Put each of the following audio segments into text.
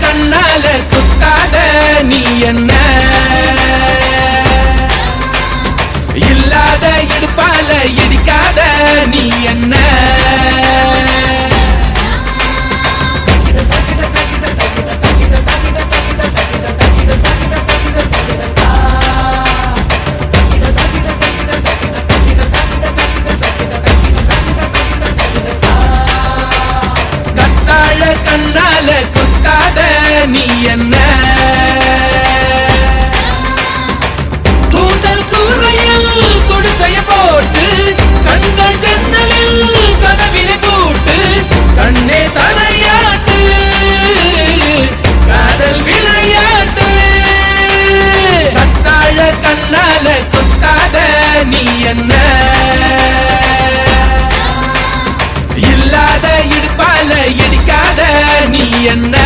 கண்ணால குத்தாத நீ என்ன இல்லாத இடுப்பால இடிக்காத நீ என்ன கண்ணால குத்தாத நீ என்ன கூந்தல் கூரையில் குடிசைய போட்டு கண்கள் ஜன்னலில் கதவினை கூட்டு கண்ணே தலையாட்டு காதல் விளையாட்டு கத்தாழ கண்ணால குத்தாத நீ என்ன இல்லாத இடுப்பால இடிக்காத நீ என்ன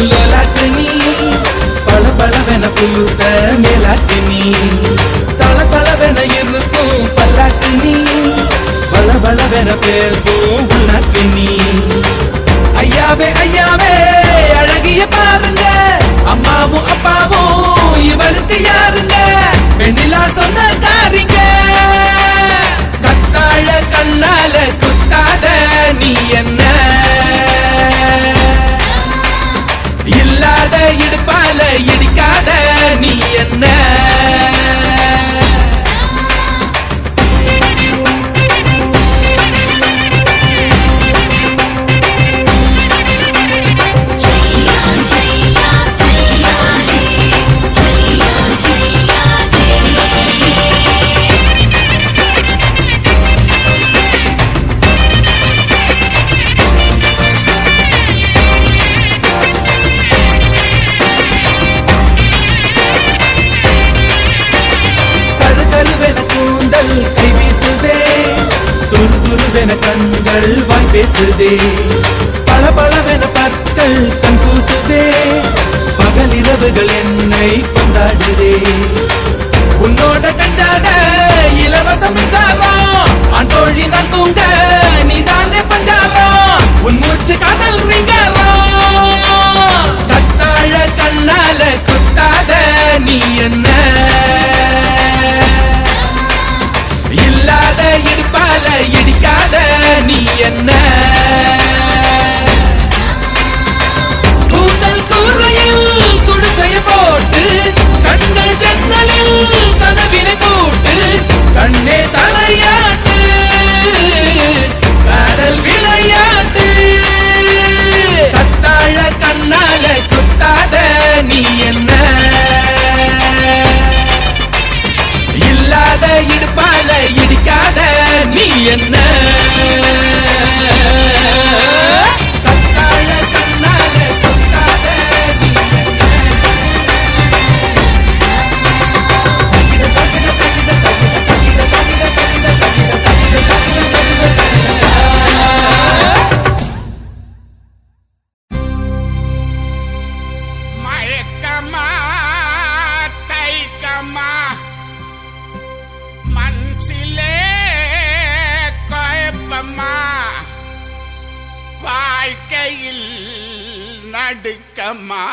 லோலாக்கு நீ பல பலவென புழுத்த மேலாக்கு நீ தள தளவென இருக்கும் பல்லாக்கு நீ பல பலவென பேசும் உனக்கு நீ ஐயாவே ஐயாவே அழகிய பாருங்க அம்மாவும் அப்பாவும் இவளுக்கு யாருங்க பெண்ணிலா சொந்தக்காரிங்க கத்தாழ கண்ணால குத்தாத நீ என்ன இல்லாத இடுப்பால இடிக்காத நீ என்ன கை வீசுதே துரு துருவென கண்கள் வாய் பேசுதே பல பலவென பற்கள் கண் பூசுதே பகலிரவுகள் என்னை கொண்டாடுதே உன்னோட கஞ்சாட இலவச மின்சாரம் ஆண்டோழி நான் தூங்க நீதானே பஞ்சாரம் உன் மூச்சு காதல் ரீங்காரம் கத்தாழ கண்ணால குத்தாத நீ என்ன இல்லாத இடுப்பால இடிக்காத நீ என்ன கூந்தல் கூரையில் குடிசைய போட்டு கண்கள் ஜன்னலில் கதவினை கூட்டு கண்ணே தலையாட்டு காதல் விளையாட்டு கத்தாழ கண்ணால குத்தாத நீ என்ன இல்லாத இடுப்பால இடிக்காத நீ என்ன கத்தாழ கண்ணால குத்தாத நீ மயக்கமா தைக்கமா மனசிலே குழப்பமா வாழ்க்கையில் நடுக்கமா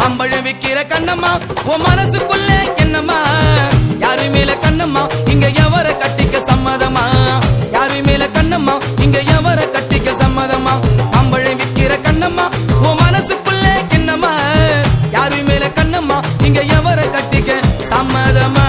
அம்பழம் விக்கிற கண்ணம்மா உன் மனசுக்குள்ள என்னம்மா யாரு மேல கண்ணம்மா இங்க எவர கட்டிக்க சம்மதமா யாரு மேல கண்ணம்மா இங்க எவர கட்டிக்க சம்மதமா அம்பழம் விக்கிற கண்ணம்மா உன் மனசுக்குள்ள என்னம்மா யாரு மேல கண்ணம்மா இங்க எவர கட்டிக்க சம்மதமா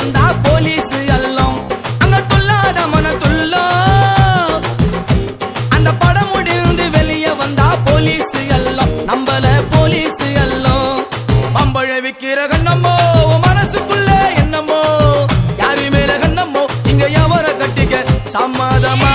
வந்தா போலீஸ் எல்லாம் அங்க துள்ளாத மன துள்ளும். அந்த படம் முடிந்து வெளியே வந்தா போலீஸ் எல்லாம் நம்மள போலீஸ் எல்லாம். பம்பழ விக்கிற கண்ணம்மோ மனசுக்குள்ள என்னமோ யாரு மேல கண்ணம்மோ இங்க எவர கட்டிக்க சம்மதமா.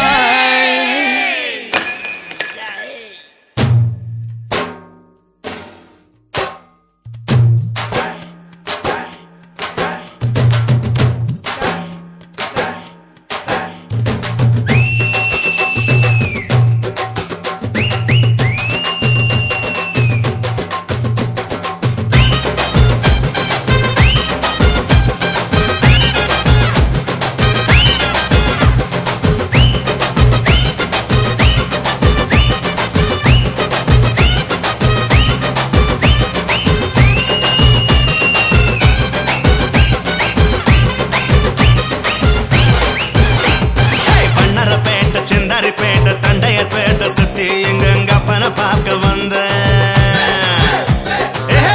சிந்தாரிப்பேட்டை தண்டையற்பேட்டை சுத்தி எங்க அப்பனை பார்க்க வந்த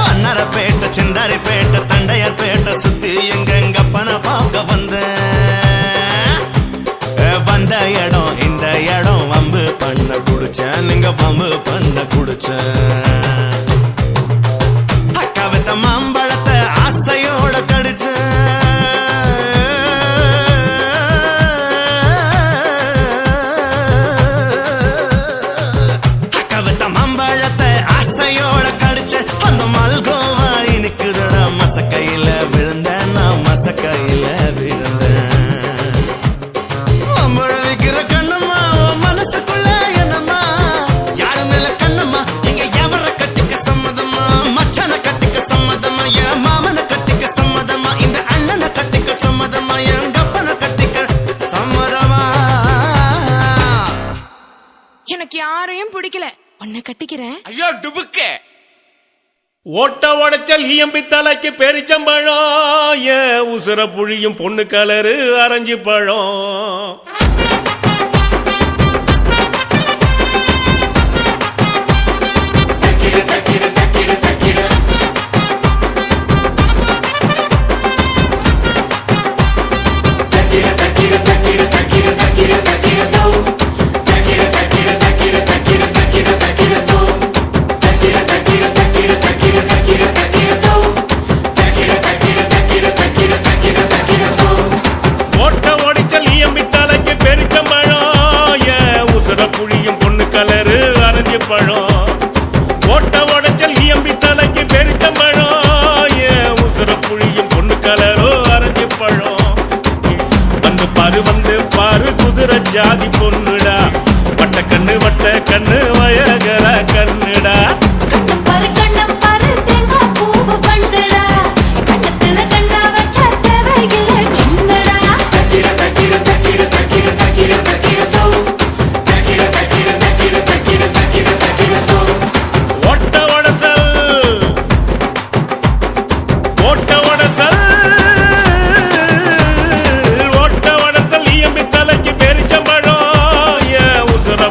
வண்ணாரப்பேட்டை சிந்தாரிப்பேட்டை தண்டையற்பேட்டை சுத்தி எங்க அப்பனை பார்க்க வந்த வந்த இடம் இந்த இடம் வம்பு பண்ண குடிச்சேன் நீங்க வம்பு பண்ண குடிச்சேன் அக்கா வித்த மாம்பழத்தை ஆசையோட கடிச்சேன் அந்த மல்கோவா இனிக்குதடா மசக்கையில விழுந்தேன் நான் மசக்கையில விழுந்தேன் அம்பழ வைக்கிற கண்ணம்மா மனசுக்குள்ள என்னம்மா யாரு மேல கண்ணம்மா இங்க எவர கட்டிக்க சம்மதமா மச்சான கட்டிக்க சம்மதமா என் மாமனை கட்டிக்க சம்மதமா இந்த அண்ணனை கட்டிக்க சம்மதமா என் கப்பனை கட்டிக்க சம்மதமா. எனக்கு யாரையும் பிடிக்கல உன்னை கட்டிக்கிறேன். ஐயோ டுபுக்கே ஓட்ட உடைச்சல் ஈயம்பி தலைக்கு பெரிச்சம்பழம் ஏன் உசுர புழியும் பொண்ணு கலரு அரைஞ்சி பழம். ஓட்ட உடைச்சல் ஈயம்பி தலைக்கு பெரிச்சம்பழம் ஏன் உசுர புழியும் பொண்ணு கலரோ அரைஞ்சி பழம். வந்து பாரு குதிரை ஜாதி பொண்ணுடா வட்ட கண்ணு வயகர கண்ணுடா.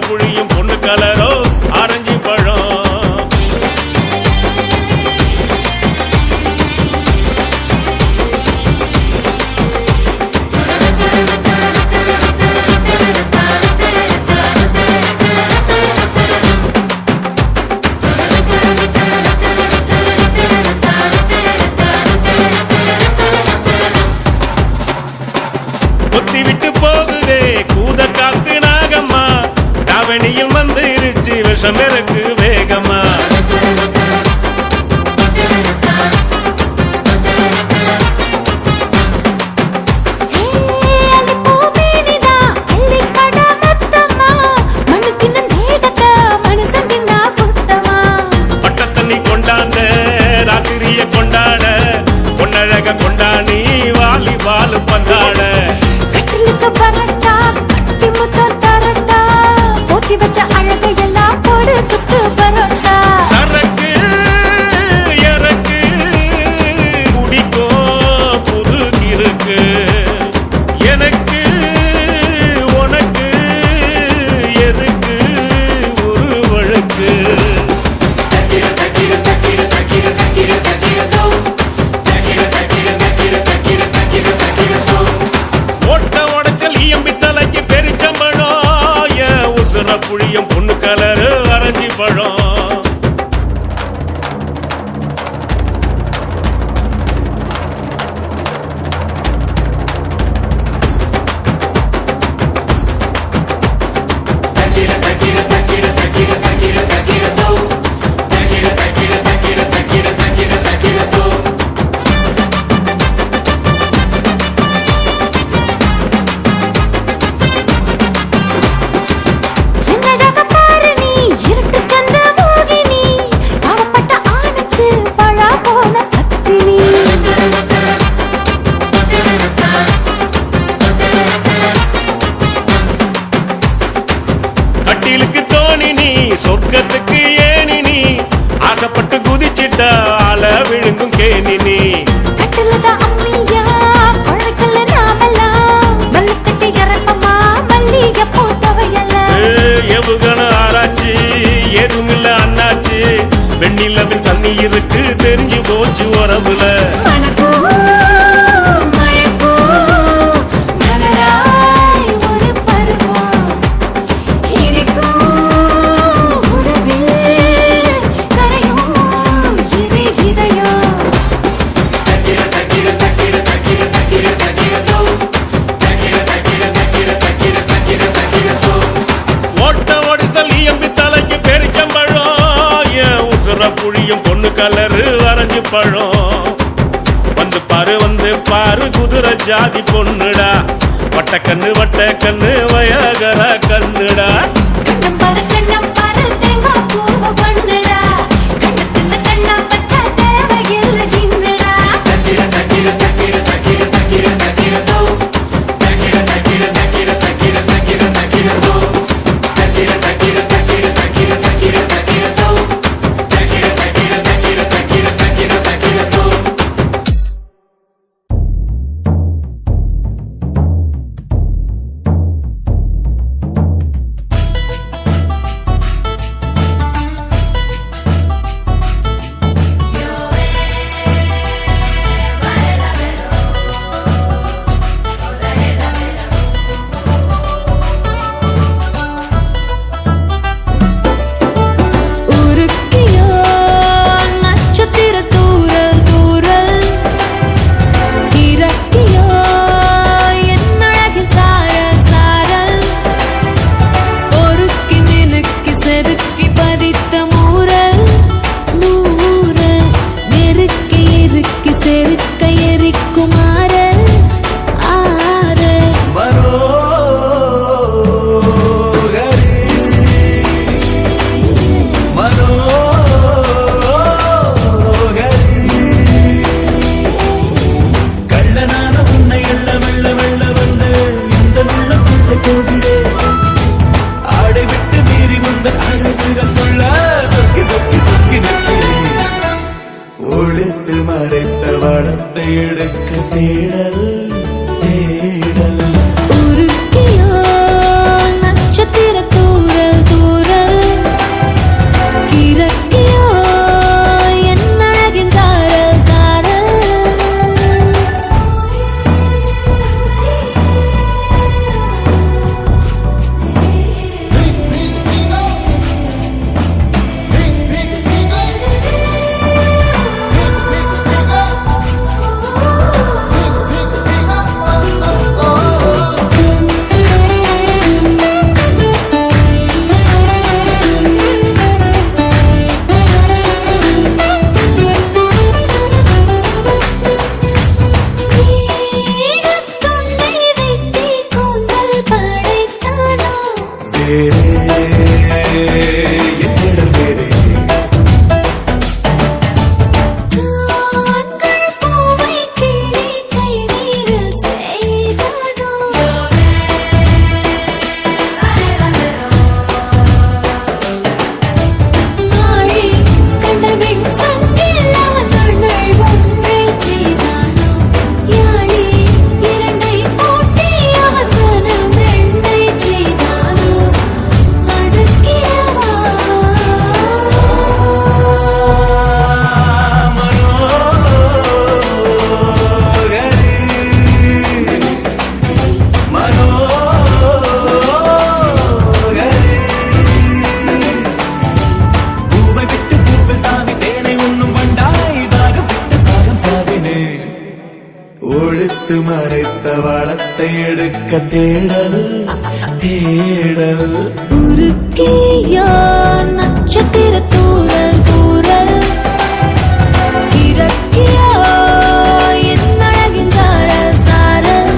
புழியும் பொண்ணு கலரோ ஆரஞ்சு பழம். கொத்தி விட்டு போகுதே கூத காத்து நாகம்மா தாவணியில் வந்துருச்சு விஷம் இருக்கு வேகமா. பட்ட தண்ணி கொண்டாந்த ராத்திரிய கொண்டாட பொன்னழக கொண்டாடி வாலிபால் பந்தாட. சரக்கு இறக்கு குடிக்கோ புது இருக்கு எனக்கு உனக்கு எதுக்கு ஒரு வழக்கு. மேனி நீ கட்டலத அம்மியா கொழைக்கல்ல நாமெல்லாம் மல்லுக்கட்டி இறப்பமா மல்லிகை பூ துவையல எவுகன ஆராய்ச்சி ஏதுமில்ல அண்ணாச்சி வெண்ணிலவில் தண்ணி இருக்கு தெரிஞ்சு போச்சு உறவுல புழியும் பொண்ணு கலரு வரைஞ்சு பழம் வந்து பாரு குதிரை ஜாதி பொண்ணுடா வட்ட கண்ணு வயகர கண்ணுடா ஒழித்து மறைத்த வளத்தை எடுக்க தேடல் தேடல் உருக்கியோ நட்சத்திர தூரல் தூரல் கிரக்கியோ என் அழகின் சாரல் சாரல் ஒழித்து மறைத்த வளத்தை எடுக்க தேடல் தேடல் உருக்கியோ நட்சத்திர தூரல் தூரல் கிரக்கியோ என் அழகின் சாரல் சாரல்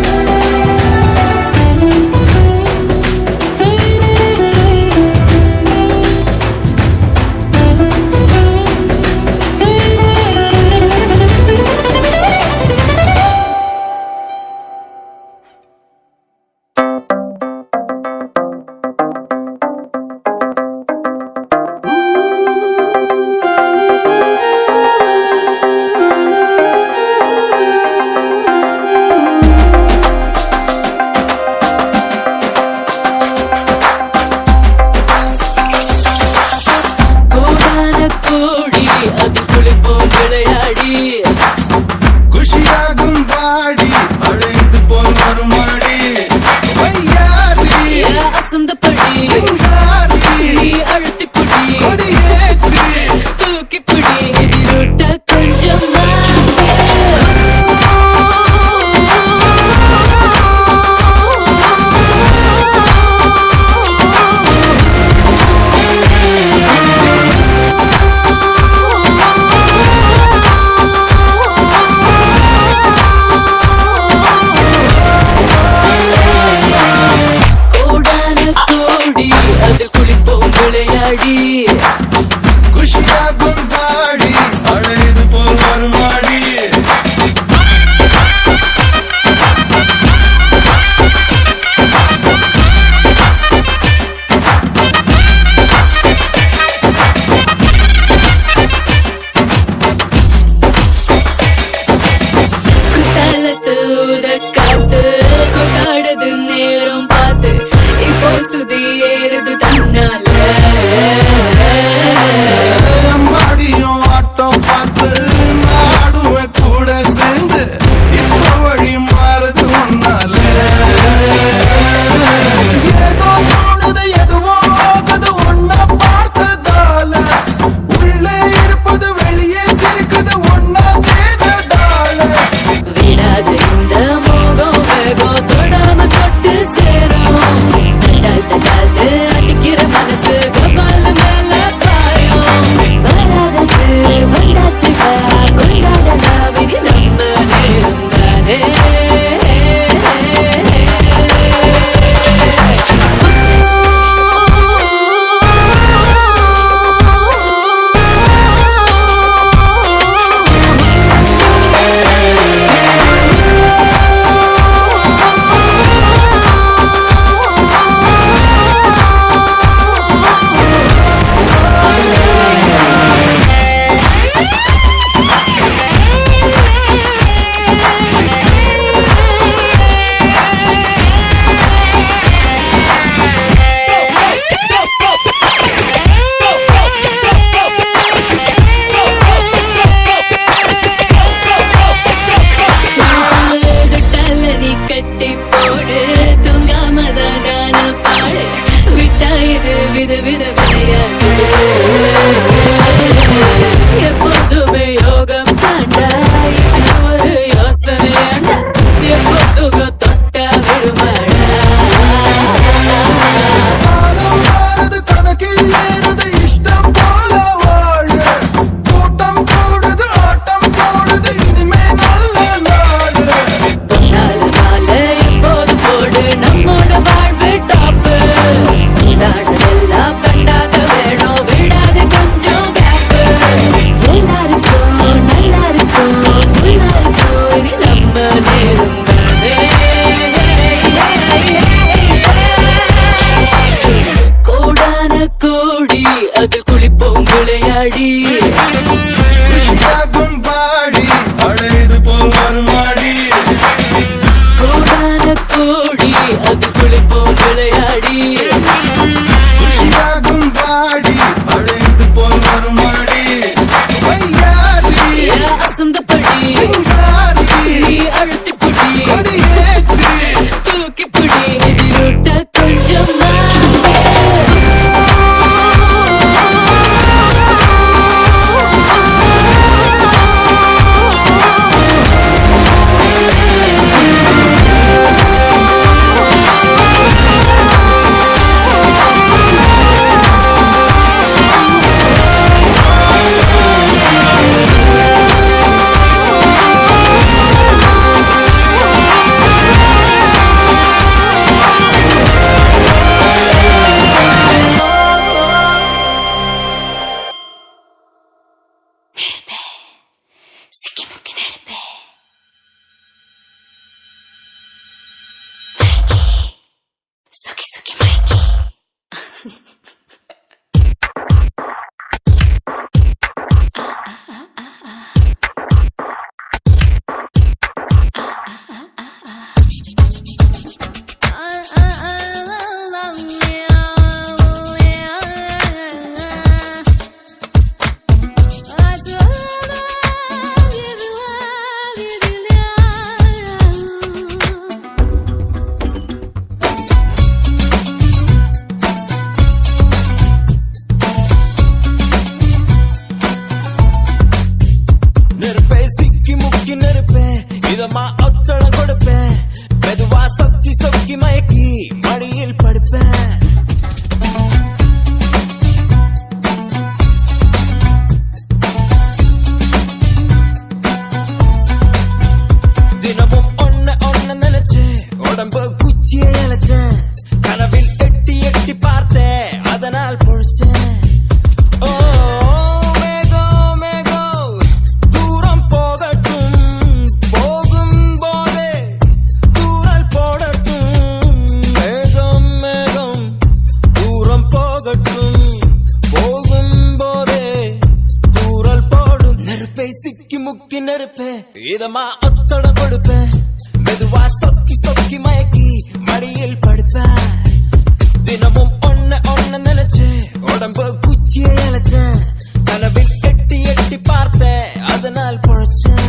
இதமா ஒத்தட கொடுப்பேன் மெதுவா சொக்கி சொக்கி மயக்கி மடியில் படுப்பேன் தினமும் ஒன்ன நினைச்சு உடம்பு குச்சியை இழைச்சேன் கனவில் எட்டி எட்டி பார்த்தேன் அதனால் பொழிச்சேன் சிக்கி முக்கி நெருப்பே இதமா ஒத்தட கொடுப்பேன் மெதுவா சொக்கி சொக்கி மயக்கி மடியில் படுப்பேன் தினமும் ஒன்ன நினைச்சு உடம்பு குச்சியை இழைச்சேன் கனவில் எட்டி எட்டி பார்த்தேன் அதனால் பொழைச்சேன்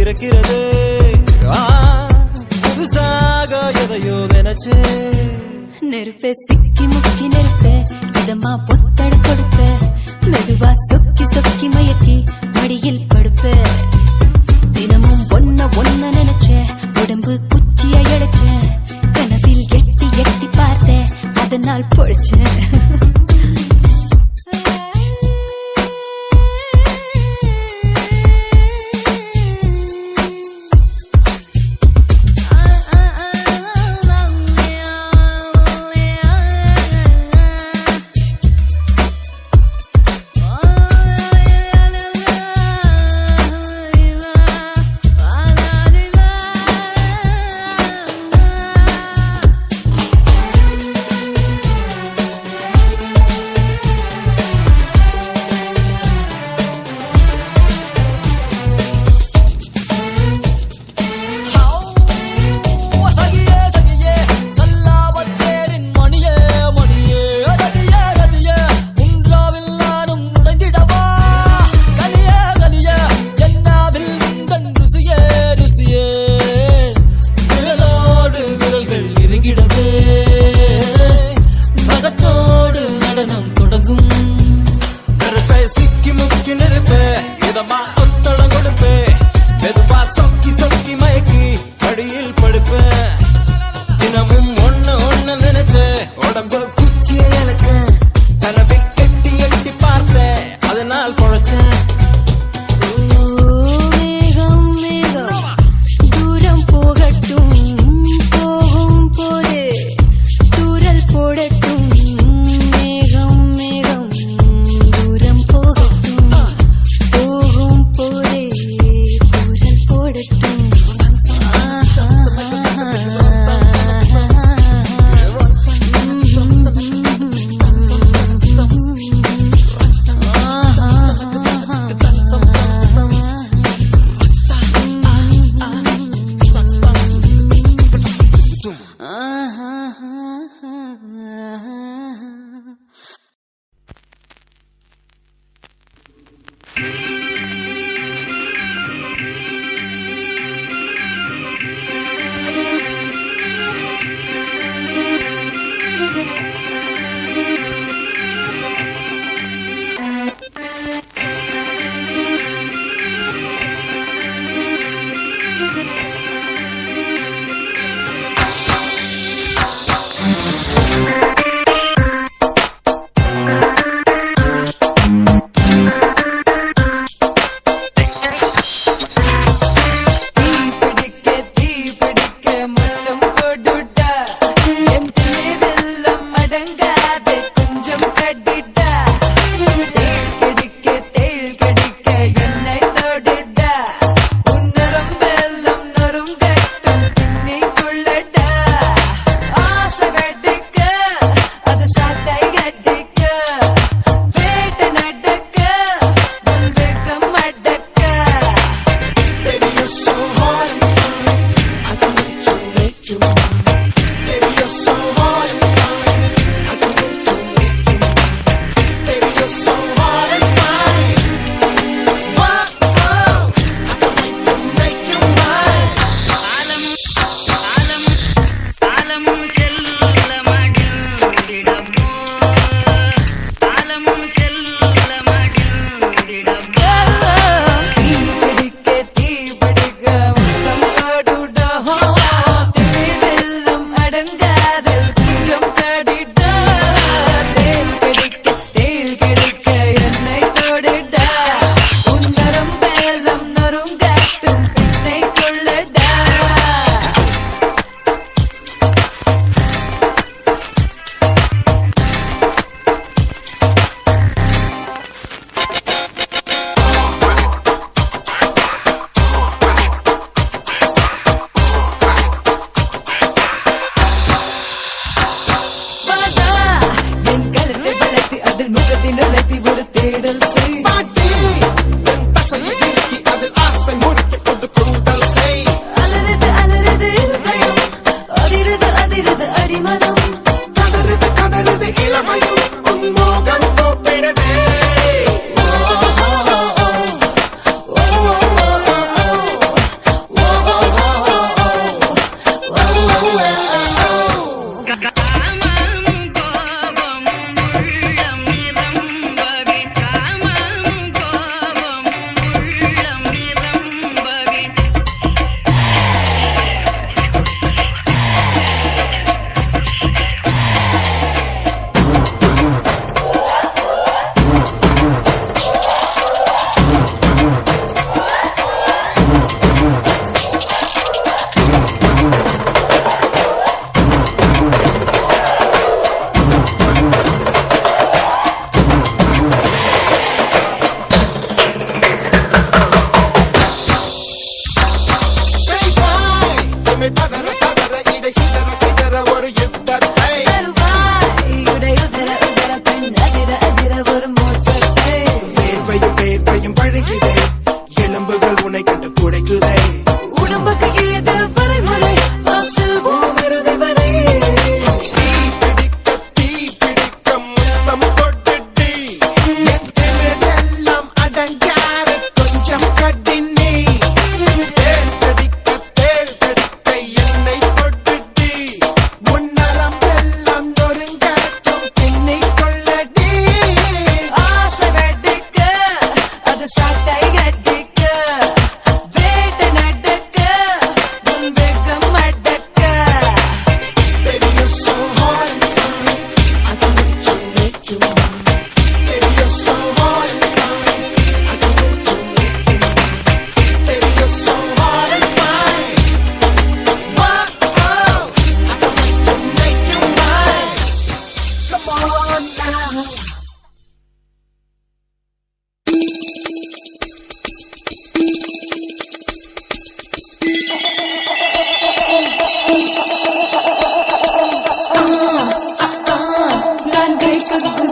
பிறக்கிறது புதுசாக எதையோ நினைச்சு நெருப்பே சிக்கி முக்கி நெருப்பே இதமா பொத்தட கொடுப்பே மெதுவா சொக்கி சொக்கி மயக்கி மடியில் படுப்பே தினமும் ஒன்ன நினைச்சே உடம்பு குச்சியை இழைச்சேன் கனவில் எட்டி எட்டி பார்த்தேன் அதனால் பொழிச்சேன் மகத்தோடு நடனம் தொடங்கும் நெருப்பே சிக்கி முக்கி நெருப்பே இதமா ஒத்தட கொடுப்பே மெதுவா சொக்கி சொக்கி மயக்கி மடியில் படுப்பேன் தினமும் ஒன்ன நினைச்சு உடம்பு குச்சியை இழைச்சேன் கனவில் எட்டி எட்டி பார்த்தேன் அதனால் பொழைச்சேன்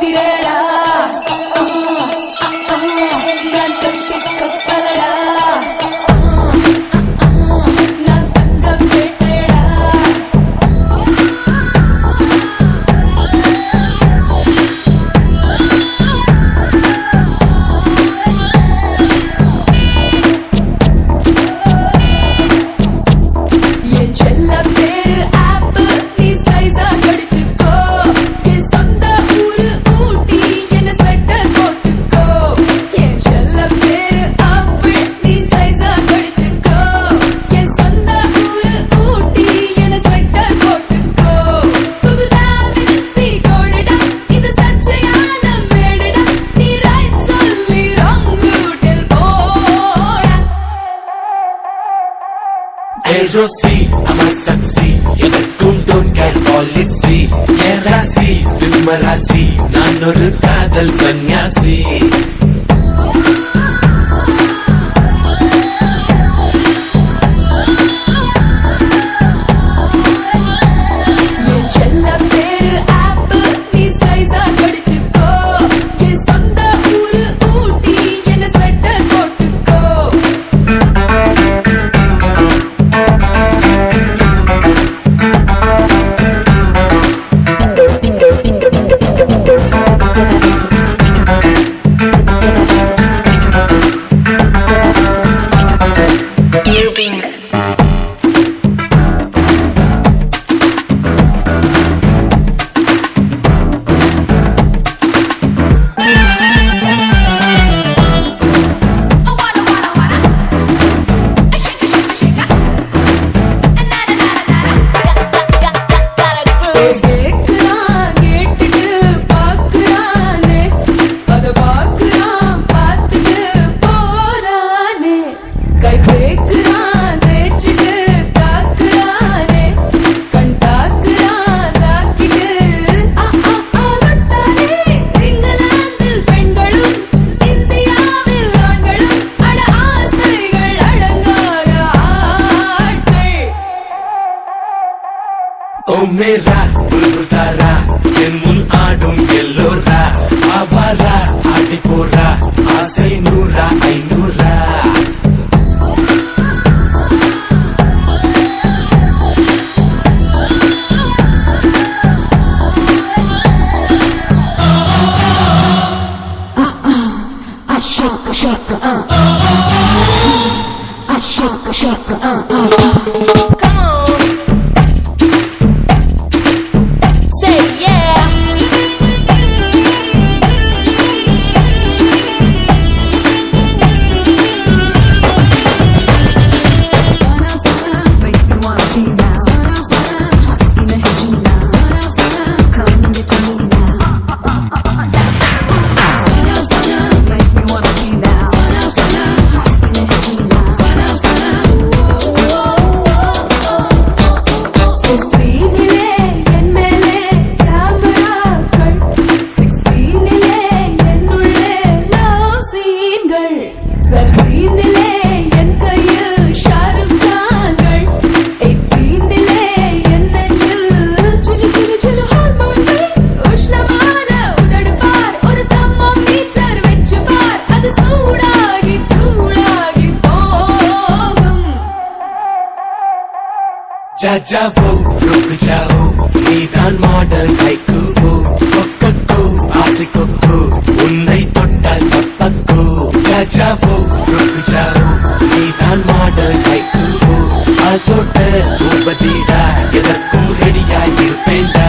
குதிரடா நான் கட்டி கப்பலடா நான் தங்க பேட்டையடா என் செல்ல பேரு ஆப்பு நீ சைஸா கடிச்சுக்கோ என் சொந்த ஊரு ஊட்டி என்ன ஸ்வெட்டர் போட்டுக்கோ என் செல்ல பேரு ஆப்பு நீ சைஸா கடிச்சுக்கோ என் சொந்த ஊரு ஊட்டி என்ன ஸ்வெட்டர் போட்டுக்கோ புதுதாவில் சீகோடடா இது சர்ச்சையான மேடடா நீ ரைட் சொல்லி ராங் ரூட்டில் போடா ஏரோசி அமர் சக்சி எனக்கும் டோன் கேர் பாலிசி என் ராசி சிம்ம ராசி நான் ஒரு காதல் சன்னியாசி என் செல்ல பேரு ஆப்பு நீ சைஸா கடிச்சுக்கோ என் சொந்த ஊரு ஊட்டி என்ன ஸ்வெட்டர் போட்டுக்கோ கேக்குறான் கேட்டுட்டு பாக்குறானே அத பாக்குறான் பார்த்துட்டு போறானே கை கேக்குறான் தேய்ச்சிட்டு தாக்குறானே கண் தாக்குறான் தாக்கிட்டு ஆகட்டானே இங்கிலாந்தில் பெண்களும் இந்தியாவில் ஆண்களும் அட ஆசைகள் அடங்காத ஆட்கள் ஓ மேரா புல்புல் தாரா என் முன் ஆடும் எல்லோரா ஆவாரா ஆடி போரா ஆசை நூறா ஐநூறா जाओ रुक जाओ நீதான் மாடல் கைக்குவோ கொக்கோ ஆசிக்கோ உன்னை தொட்டால் தப்பக்கோ जाओ रुक जाओ நீதான் மாடல் கைக்குவோ அதோட்ட உபதிடா எதற்கும் ரெடியாய் இருப்பேன்டா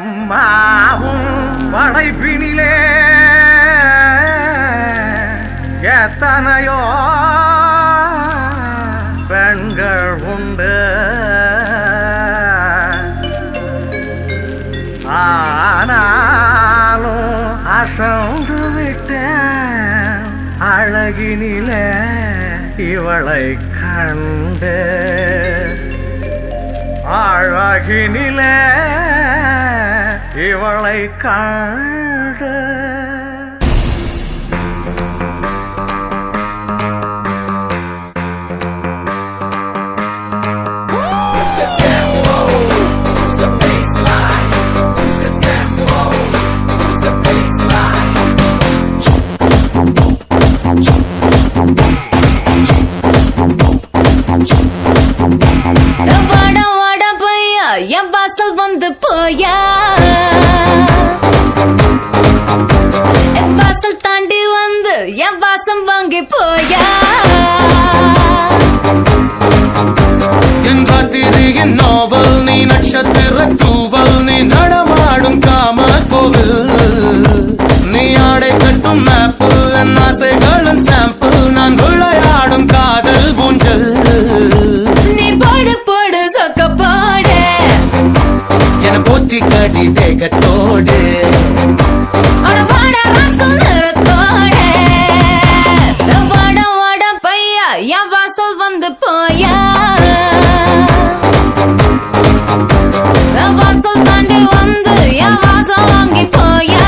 பிரம்மாவும் படைப்பினிலே எத்தனையோ பெண்கள் உண்டு ஆனாலும் அசந்து விட்டேன் அழகினிலே இவளை கண்டு அழகினிலே இவளை கண்டு ஆசைகளும் சாம்பிள் நான் விளையாடும் காதல் ஊஞ்சல் நீ போடு போடு சொக்க போடு என போத்தி கடி தேகத்தோடு அட வாட ராஸ்கல் நிறத்தோடு வாட வாட பையா என் வாசல் வந்து போயா வாசல் தாண்டி வந்து என் வாசம் வாங்கி போயா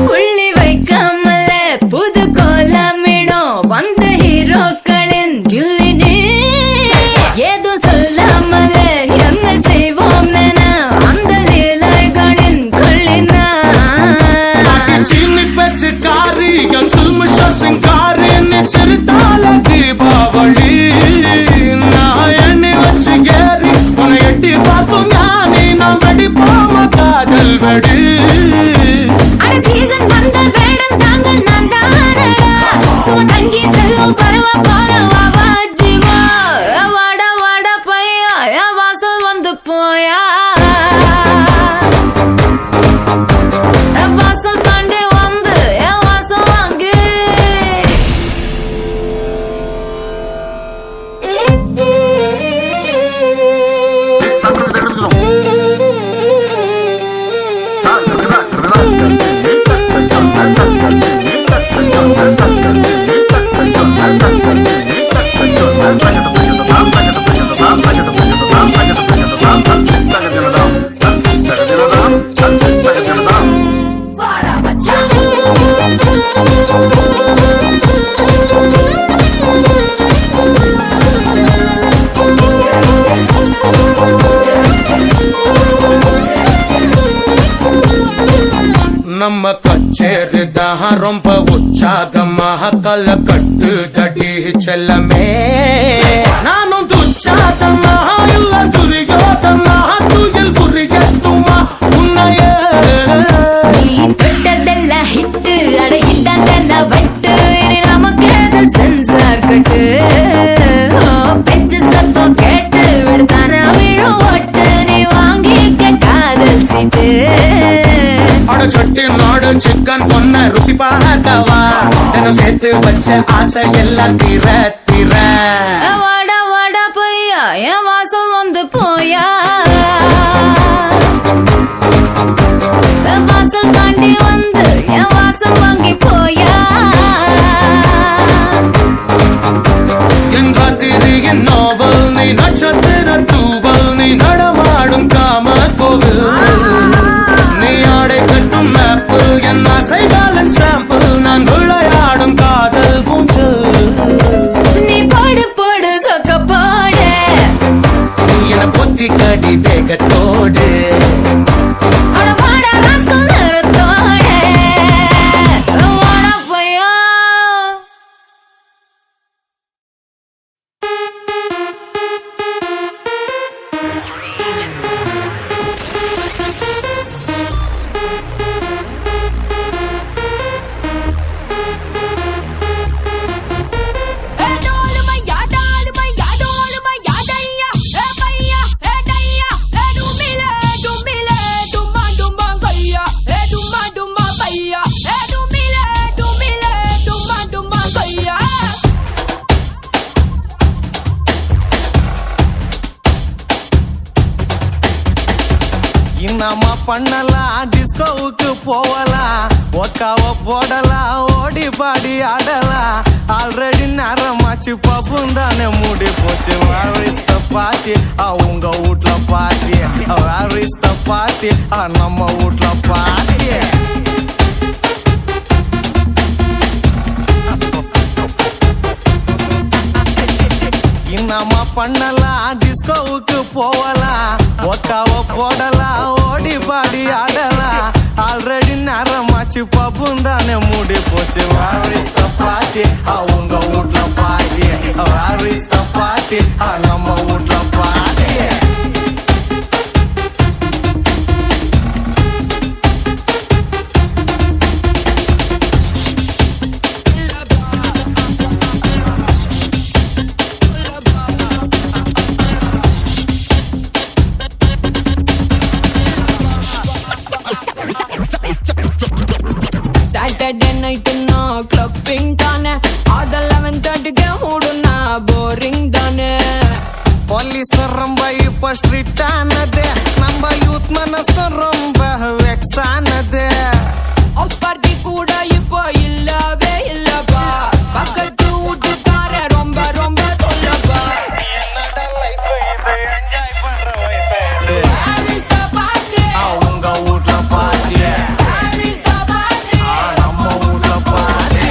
புள்ளி வைக்காமல புது கோலமிடும் வந்த ஹீரோக்களின் கில்லினே ஏதோ சொல்லாமல என்ன செய்வோம் என அந்த லீலைகளின் கொள்ளினா சீனி பேச்சு காரி என் சுல்முஷ சிங்காரி நீ சிரித்தால தீபாவளி நான் எண்ணி வச்சு ஏறி உன்னை எட்டி பார்ப்போம் ஞானி நாம் வெடிப்போம் காதல் வெடி அட சீசன் வந்த வேடம் தாங்க நான் தானடா சும்மா தங்கி செல்லும் பருவ போல வா ஜீவா வாட வாட பையா என் வாசல் வந்து போயா என் வாசல் தாண்டி வந்து என் வாசம் வாங்கு வாடா மச்சான் நம்ம கச்சேரி தான் ரொம்ப உற்சாகமாக கல கட்டு தடி செல்லமே நானும் துச்சாதமாக இல்ல துரியோதமாக துயில் புரியட்டுமா உன்னையே நீ தொட்டதெல்லாம் ஹிட்டு அட ஹிட்டாந்தெல்லாம் வட்டு இனி நமக்கு அது சென்சார் கட்டு பெஞ்சு சத்தம் கேட்டு விடுதான விழும் ஒட்டு நீ வாங்கிக்க காதல் சீட்டு அட சட்டி நாடு சிக்கன் பொண்ண ருசி பார்க்கவா தினம் சேர்த்து வச்ச ஆசை எல்லாம் தீர தீர வாடா வாடா பையா என் வாசல் வந்து போயா என் வாசல் தாண்டி வந்து என் வாசம் வாங்கி போயா என் ராத்திரியின் நாவல் நீ நட்சத்திர தூவல் நீ நடமாடும் காம கோவில் நீ ஆடை கட்டும் மேப்பிள் என் ஆசைகளின் சாம்பிள் நான் விளையாடும் காதல் ஊஞ்சல் நீ போடு போடு சொக்க போடு என பொத்தி கடி தேகத்தோடு அட வாடா ராஸ்கல் நிறத்தோடு வாடா பையா நம்ம பண்ணலாம் டிஸ்கோவுக்கு போகலாம் ஒக்காவ போடலாம் ஓடி பாடி ஆடலாம் ஆல்ரெடி நேரமாச்சு பப்பும் தானே மூடி போச்சு வேர் இஸ் த பார்ட்டி உங்க வீட்ல party where is the party நம்ம வீட்ல பார்ட்டி நம்ம பண்ணலாம் டிஸ்கோவுக்கு போகலாம் ஒக்காவ போடலாம் ஓடி பாடி ஆடலாம் ஆல்ரெடி நேரமாச்சு நேரமாச்சு பப்பும் தானே மூடி போச்சு. Where is the party? உங்க வீட்ல party. Where is the party? நம்ம வீட்ல party. Saturday night na clubbing தானே, அது 11:30 மூடுனா boring தானே. போலீஸ் ரொம்ப இப்ப ஸ்ட்ரிக்ட் ஆனது, நம்ம யூத் மனசு ரொம்ப வெக்ஸ் ஆனது. ஹவுஸ் பார்ட்டி கூட இப்போ இல்லவே இல்லப்பா, பக்கத்து வீட்டுக்கார ரொம்ப ரொம்ப சொல்லப்பா. Where is the party? உங்க வீட்ல party. Where is the party? நம்ம வீட்ல party.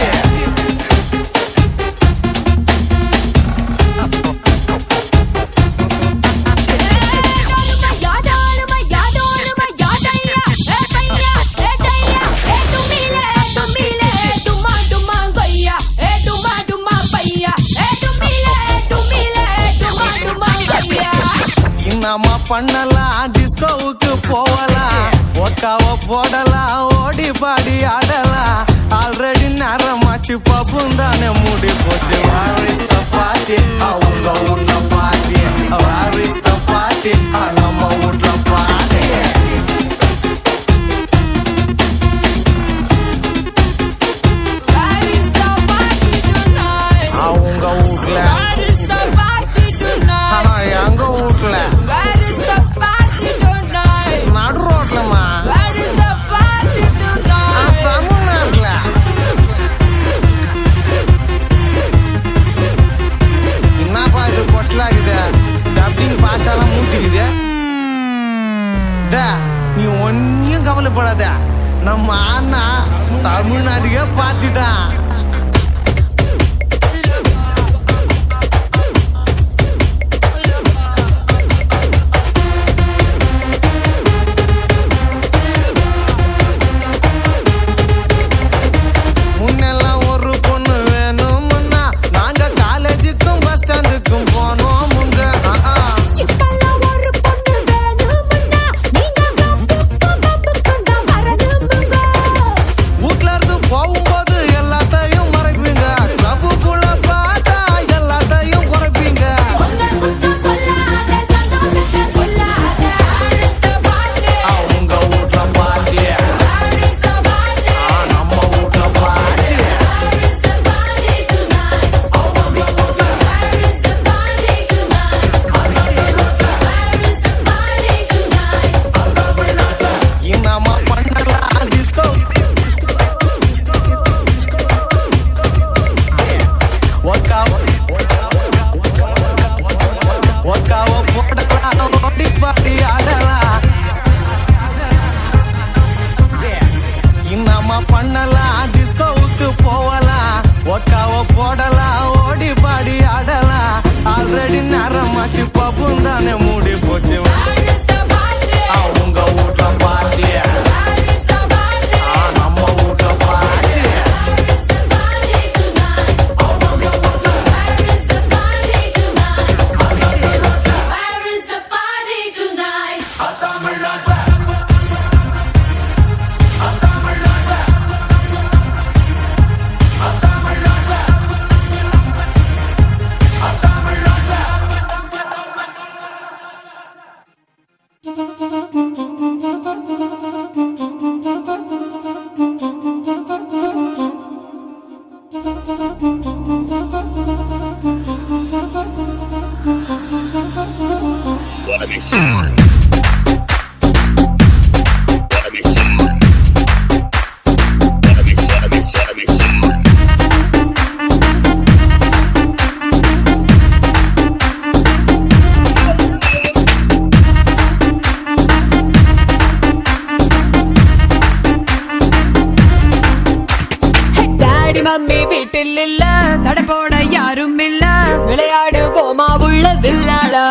நம்ம பண்ணலாம், டிஸ்கோவுக்கு போகலாம், ஒக்காவ போடலாம், ஓடி பாடி ஆடலாம். ஆல்ரெடி நேரமாச்சு பப்பும் தானே மூடி போச்சு. Where is the party? உங்க வீட்ல party. Where is the party? நம்ம வீட்ல party. Where is the party tonight? உங்க வீட்ல, Where is the party tonight? ஆனா எங்க வீட்ல Where is the party tonight? நடு ரோட்லமா, Where is the party tonight? தமிழ்நாட்டுல. என்னப்பா இது பொச்சலாகுது, டப்பிங் பாஷாலாம் மூட்டிக்குது. நீ ஒன்னும் கவலைப்படாத, நம்ம அண்ணா தமிழ்நாட்டுக்கே பார்த்துதான். முன்னெல்லாம் ஒரு பொண்ணு வேணும்னா நாங்க காலேஜுக்கும் பஸ் ஸ்டாண்டுக்கும் போனோம் முங்க. இப்பெல்லாம் ஒரு பொண்ணு வேணும்னா நீங்க கப்புக்கும் தான் வரணுமுங்க. வீட்ல இருந்து போகும்போது எல்லாத்தையும் மறைப்பீங்க, கிளப்புக்குள்ள பார்த்தா எல்லாத்தையும் குறைப்பீங்க. உங்க குத்தம் சொல்லாத, சந்தோஷத்தை கொல்லாத. Where is the party? உங்க வீட்ல party. Where is the party? நம்ம வீட்ல party. Where is the party tonight? Where is the party tonight? Where is the party tonight? நம்ம பண்ணலாம் டிஸ்கோ, ஒக்காவ போடலாம், ஓடி பாடி ஆடலாம். நம்ம பண்ணலாம், டிஸ்கோவுக்கு போகலாம், ஒக்காவ போடலாம், ஓடி பாடி ஆடலாம். ஆல்ரெடி நேரமாச்சு பப்பும் தானே மூடி போச்சு. Where is the party? உங்க வீட்ல party. Where is the party? நம்ம வீட்ல party. Where is the party tonight? Where is the party tonight? Where is the party tonight? Mummy வீட்டில் இல்ல, தடை போட யாரும் இல்ல, விளையாடு போமா உள்ள வில்லாடா.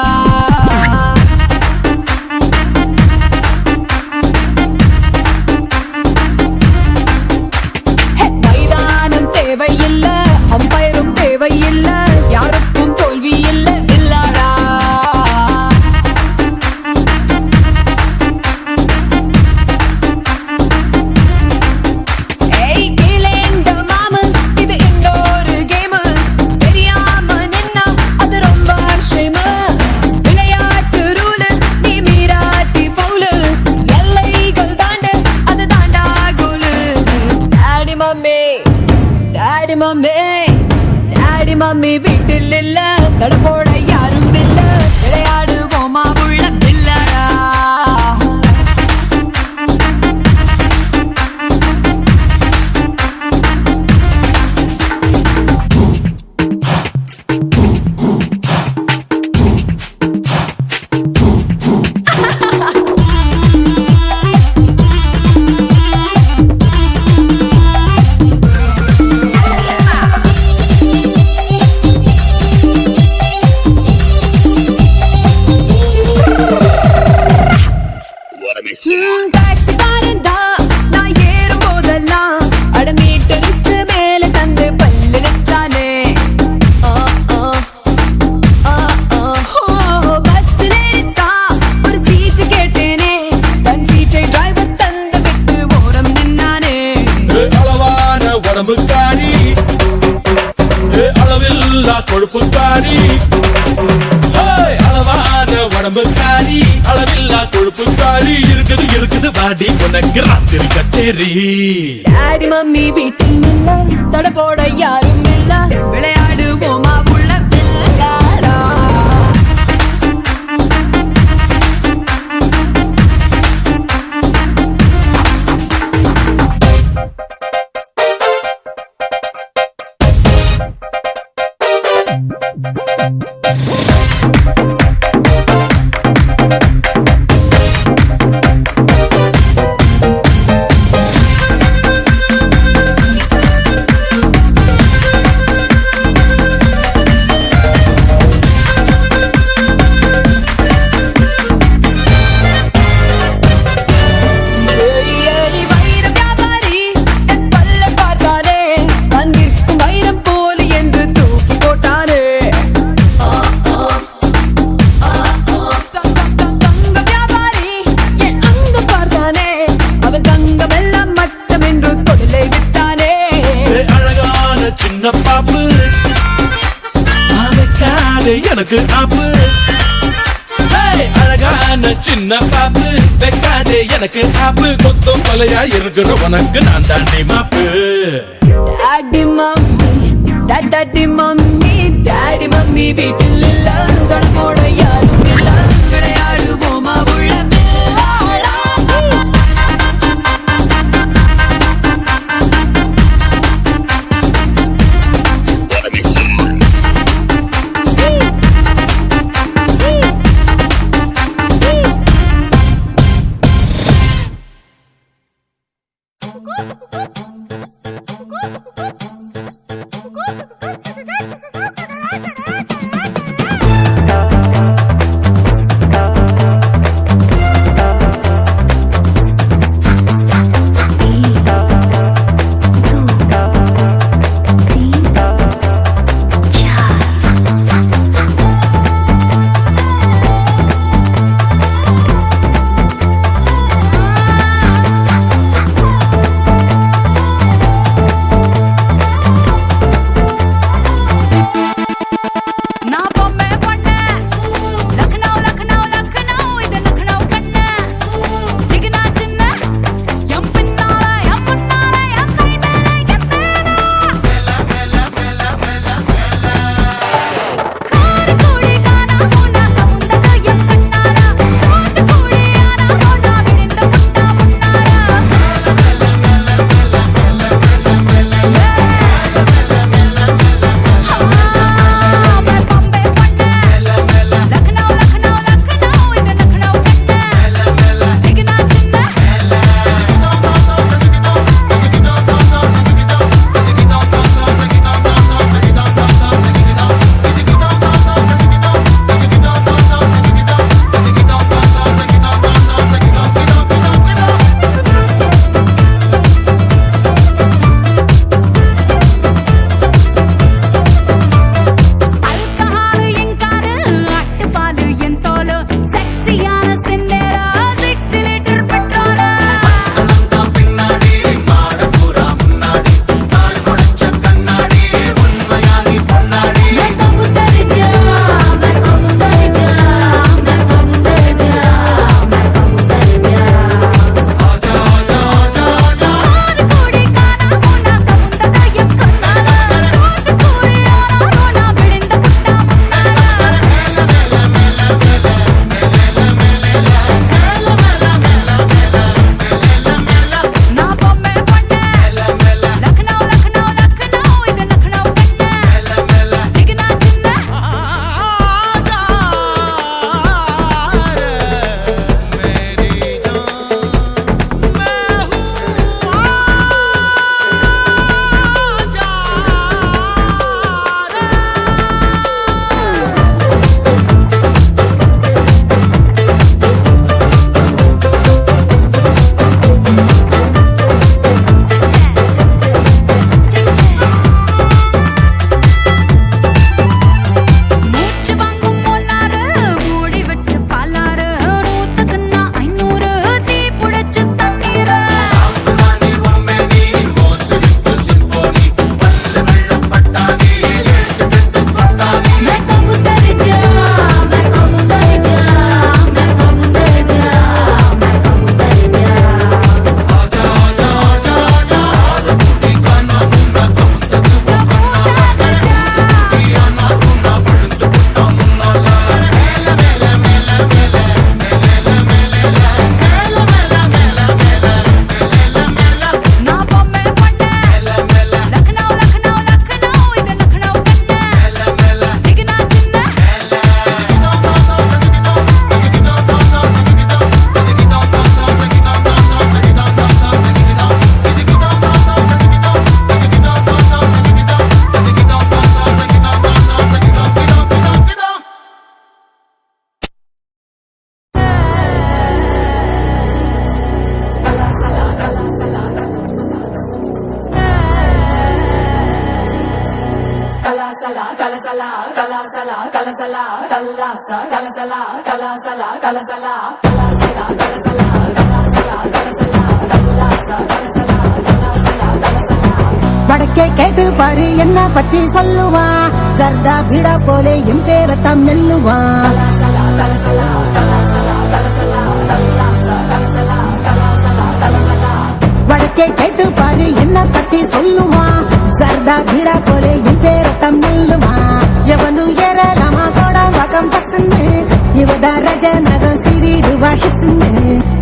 டாடி மம்மி வீட்டில் இல்ல தடபோட யாரும் இல்ல விளையாடுவோமா உள்ள பிள்ளடா டாக்ஸிக்காரன் தான் நான் ஏறும் போதெல்லாம் அடமீட்டருக்கு மேல தந்து பல்லு நிச்சானே பஸ்ல தான் ஒரு சீட்டு கேட்டேனே தன் சீட்டை டிரைவர் தந்து விட்டு ஓரம் நின்னானே அளவான உடம்புக்காரி அளவில்லா கொழுப்புக்காரி அளவான உடம்புக்காரி அளவில்லா கொழுப்புக்காரி இருக்குது பாடி உனக்கு ராத்திரி கச்சேரி டாடி மம்மி வீட்டில் இல்ல தட போட யாரும் இல்ல விளையாடுவோமா உள்ள பிள்ளாடா எனக்கு ஆப்பு அழகான சின்ன பாப்பு வைக்காதே எனக்கு ஆப்பு கொத்தும் கொலையா இருக்கிற உனக்கு நான் தாண்டி மாப்பு டாடி மம்மி வீட்டில் இல்ல தொடப்போட யாரும் இல்ல விளையாடுவோமா உள்ள பிள்ளாடா கலாசலா கலசலா கல்லாசா கலசலா கலாசலா கலசலா கலாசலா கலசலா கலாசலா கலசலா கல்லாசா கலசலா கலாசலா கலசலா. வடக்கே கேட்டு பாரு என்ன பத்தி சொல்லுவா, சர்தா பீடா போலே என் பேரத்தான் மெல்லுவா. கலாசலா கலசலா கலாசலா கலசலா கல்லாசா கலசலா கலாசலா கலசலா. வடக்கே கேட்டு பாரு என்ன பத்தி சொல்லுவா, சர்தா பீடா போலே என் பேரத்தான் மெல்லுவா. எவனு ஏறலாமா தோட வகம் பசுன்னு, இவதா ரஜ நகம் சிறிடுவா ஹிசுன்னு.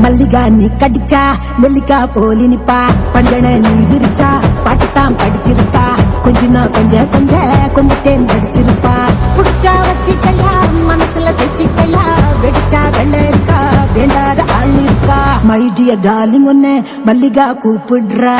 மல்லிகா நீ கடிச்சா நெல்லிக்கா போலி நிப்பா, பஞ்சன நீ விரிச்சா பாட்டுத்தான் படிச்சிருப்பா. கொஞ்சம் கொஞ்சத்தேன் படிச்சிருப்பா. புடிச்சா வச்சிக்கையா மனசுல தைச்சிக்கையா, வெடிச்சா வெள்ள இருக்கா வேண்டாத ஆள் இருக்கா. மை டியர் டார்லிங் ஒன்னு மல்லிகா கூப்பிடுறா.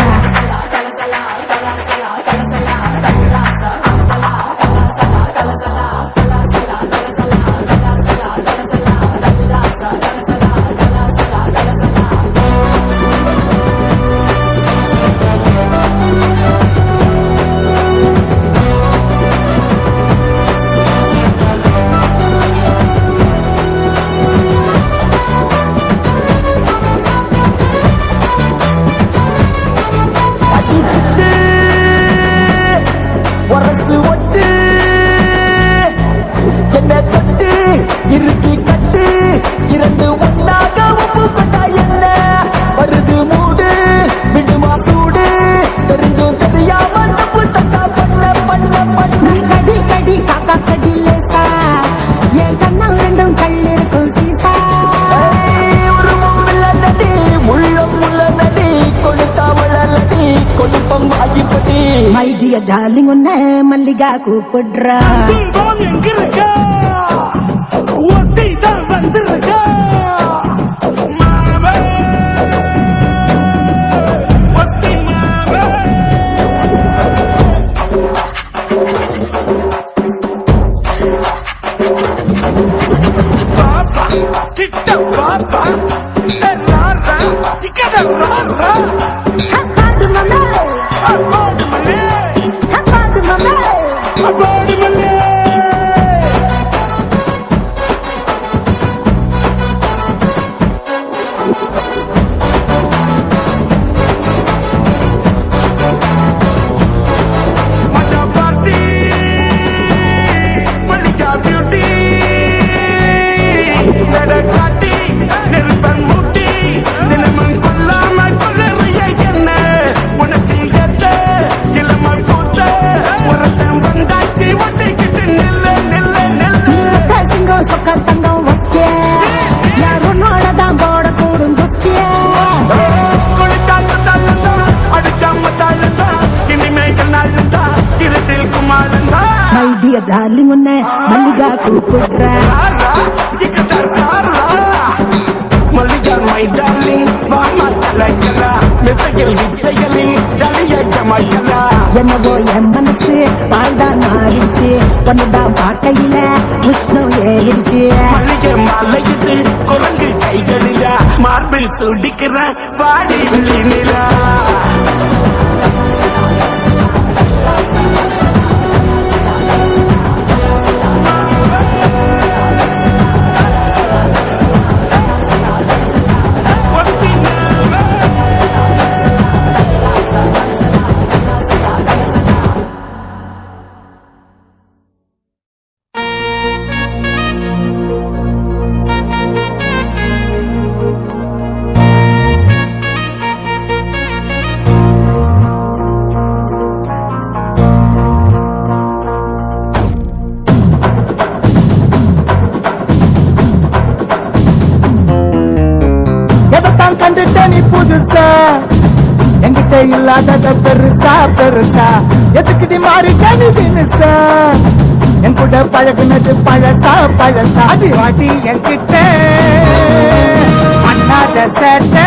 இறுக்கி கட்டு இரண்டு ஒன்னாக உப்பு கொண்டா என்ன வருது மூடு விடுமா சூடு, தெரிஞ்சும் தெரியாம தப்பு தட்டா பண்ண பண்ண பண்ண. கடி கடி காக்கா கடி லேசா, என் கண்ணா ரெண்டும் கள்ளிருக்கும் சீசா. ஒரு முள்ள நடி முள்ளம் முள்ள நடி கொடுத்தா வளரடி கொடுப்பம் வாங்கிப்படி. மை டியர் டார்லிங் ஒன்னு மல்லிகா கூப்பிடுறா. எங்க இருக்க ஒத்தி தான் வந்திருக்க மாவே ஒத்தி மாவே. பாப்பா கிட்ட பாப்பா ராரா இக்கட ராரா. ஹப்பாடு மம்மே அப்பாடு மலே ஹப்பாடு மம்மே அப்பாடு மலே. டார்லிங் உன்னை மல்லிகா கூப்பிடுற. மல்லிகா மை டார்லிங் வாமா கலக்கலா மெத்தையில் வித்தைகளில் ஜலியை ஜமாய்க்கலா. என்னவோ என் மனசு பால்தான் மாறிடுச்சு, ஒன்னுதான் பார்க்கையில உஷ்ணம் ஏறிடுச்சு. மல்லிகை மாலையிட்டு குரங்கு கைகளில மார்பில் சுடிக்கிற வாடி விழிநிலா. புதுசா என்கிட்ட இல்லாதத பெருசா பெருசா எதுக்கிட்டி மாறிட்டேன்னு தினுசா. என் கூட பழகுனது பழசா பழசா. அது வாட்டி என்கிட்ட பண்ணாத சேட்டை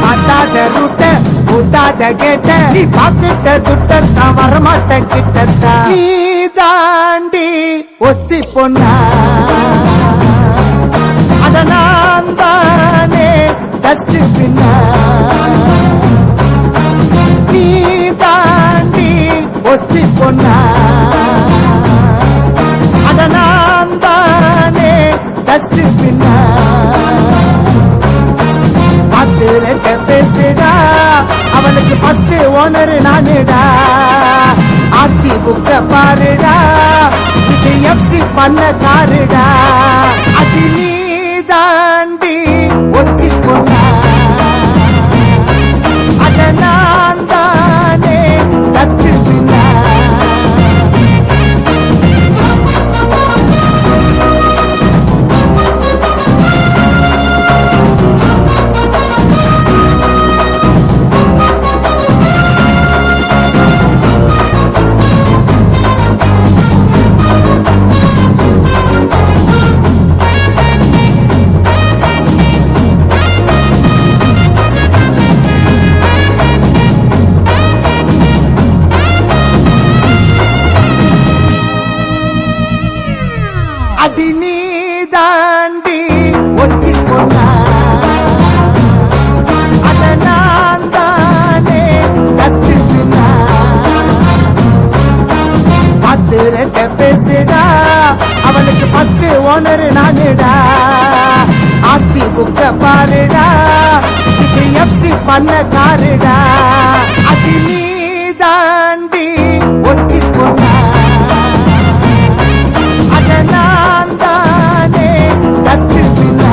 மாட்டாத ரூட்ட கூட்டாத கேட்ட நீ பார்த்துட்ட துட்டத்தான் வரமாட்ட கிட்டத்தான். நீ தாண்டி ஒத்தி பொண்ணா அத நான் தானே டஸ்ட் பின்னா. நீ தாண்டி ஒத்தி பொண்ணா ஃபர்ஸ்ட் ஓனர் நானுடா ஆர்சி புக்க பாருடா இது எஃப்சி பண்ண காருடா அது நீ தாண்டி ஒத்தி கொண்டா அட நான் தானே டஸ்ட்பின்னா அடி நீ தாண்டி ஒத்தி கொண்டா அட நான் தானே டஸ்ட்பின்னா பத்திரட்ட பேசுடா அவனுக்கு ஃபர்ஸ்ட் ஓனர் நானுடா ஆர்சி புக்க பாருடா இது எஃப்சி பண்ண காருடா அடி நீ தாண்டி ஒத்தி கொண்டா அட நான் தானே டஸ்ட்பின்னா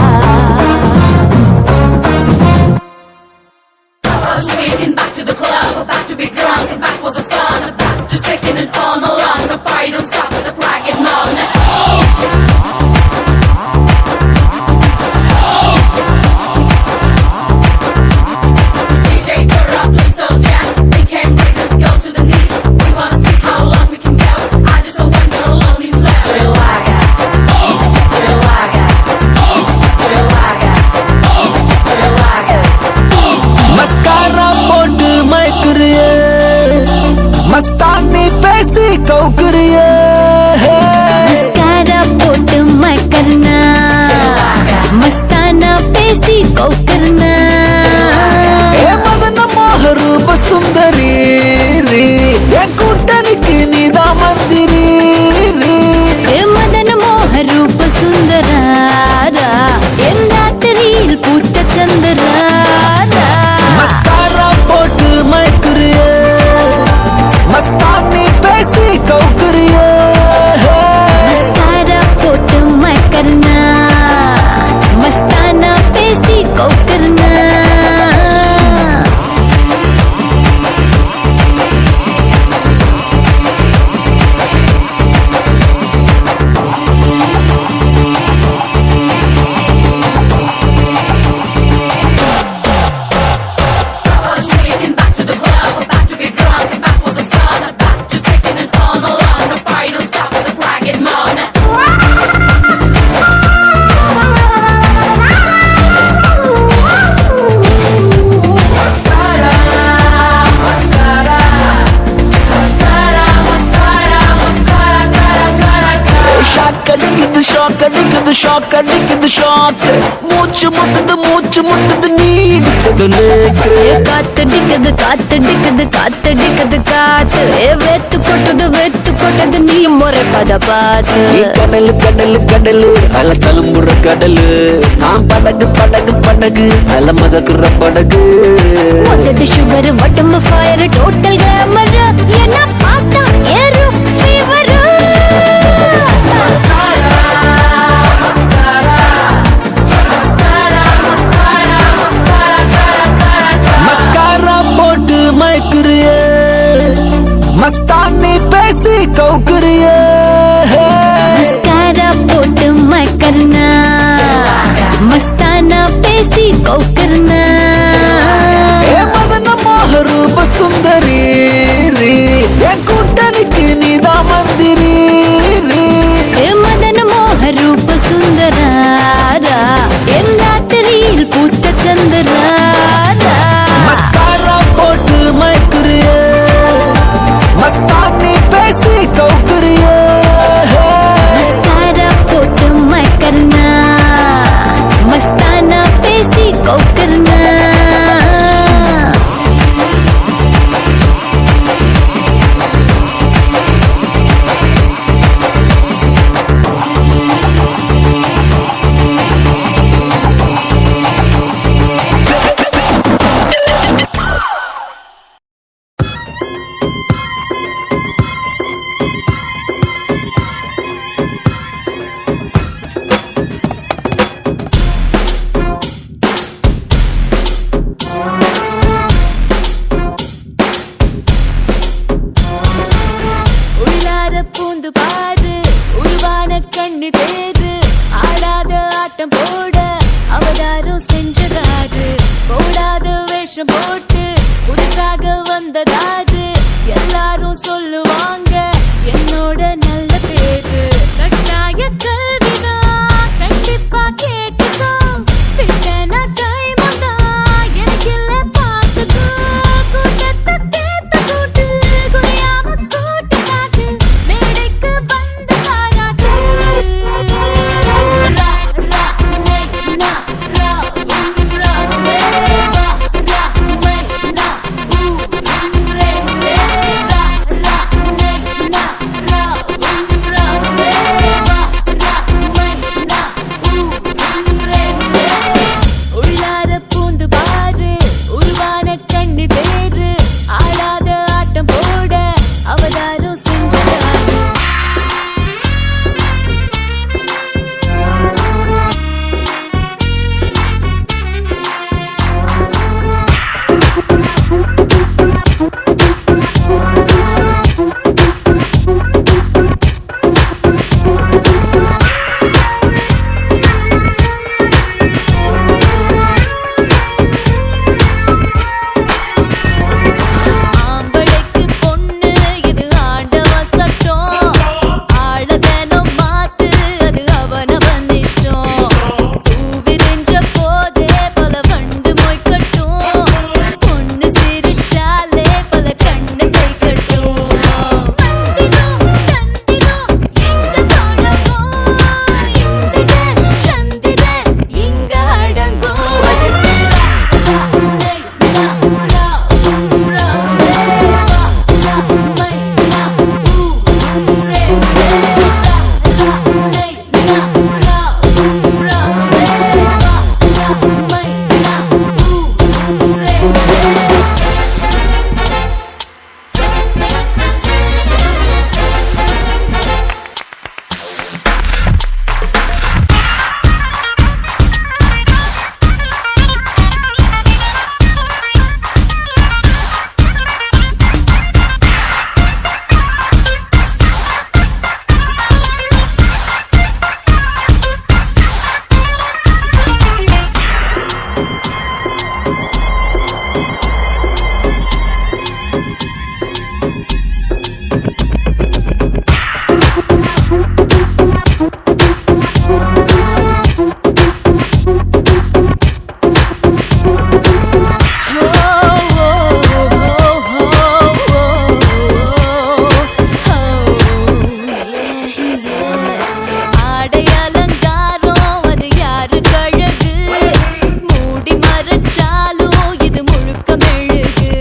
Waking back to the club, about to be drunk, and back wasn't fun. About just taking it on along. The party don't stop with a bragging mom. DJ turn up, play slow jam. They can't bring this girl to the knees. We wanna see how long we can go. I just don't want girl lonely left. Chihuahua, Chihuahua, Chihuahua, Chihuahua. Mascara போட்டு மயக்குறிய மஸ்தானி பேசி கவுக்குறிய mascara pot मैं करना मस्ताना पेशी को करना ஏ மதன மோகரூப சுந்தரி என் கூட்டணிக்கு நீதான் மந்திரி ए मदन मोह रूप सुंदरारा एन रात्रिil पूत चंद्रारा மஸ்காரா போட்டு மயக்குறிய மஸ்தானி பேசி கவுக்குறிய मस्कारा पोट मैं करना मस्ताना पेशी को करना Waking back to the club, about to be drunk, and back wasn't fun. About just taking it on along. The party don't stop with a bragging mom. Shock அடிக்குது shock அடிக்குது shock அடிக்குது shock மூச்சு முட்டுது நீ இடிச்சது நேக்கு காத்தடிக்குது காத்தடிக்குது காத்தடிக்குது காத்து வெத்து கொட்டது நீ முறை பத பார்த்து நீ கடலு கடலு கடலு அல தழும்புற கடலு நான் படகு படகு படகு அல மதக்குற படகு ஒத்தடி சுகர் வட்டம்பு ஃபயர் டோட்டல் கேமர் என்ன பார்த்தா ஏறும் ஃபீவர் மஸ்காரா போட்டு மயக்குறிய மஸ்தானி பேசி கவுக்குறிய मस्कारा पोट मैं करना मस्ताना पेशी को करना ஏ மதன மோகரூப சுந்தரி வேஷம் போட்டு புதுசாக வந்ததாது எல்லாரும் சொல்லுவாங்க என்னோட நல்ல பேரு கட்டாய கல்விதான் கண்டிப்பா கேட்டுக்கோ பின்னா டைம் தான் எனக்கு இல்ல பார்த்துக்கோ கூட்டத்தை கேட்ட கூட்டு குறையாம கூட்டு காட்டு மேடைக்கு வந்து பாராட்டு ரா ரா னை நா ரா ரா ரே ரா ரா மை நா ரே ரே ரா ரா னை நா ரா ரா ரே ரா ரா மை நா ரே ரே உள்ளார பூந்து பாரு உருவான கண்ணு தேரு ஆடாத ஆட்டம் போட அவதாரம் செஞ்சுட்டாரு ஆம்பளைக்கு பொண்ணு இது ஆண்டவ சட்டம் ஆளதனம் மாத்து அது அவனவன் இஷ்டம் பூவிரிஞ்ச போதே பல வண்டு மொய்க்கட்டும் பொண்ணு சிரிச்சாலே பல கண்ணு கை கட்டும் வந்திடும் தந்திடும் எங்க தொடங்கும் இந்திரன் சந்திரன் இங்க அடங்கும் ஆடை அலங்காரம் அது யாரு கழகு மூடி மறைச்சாலும் இது முழுக்க மெழுகு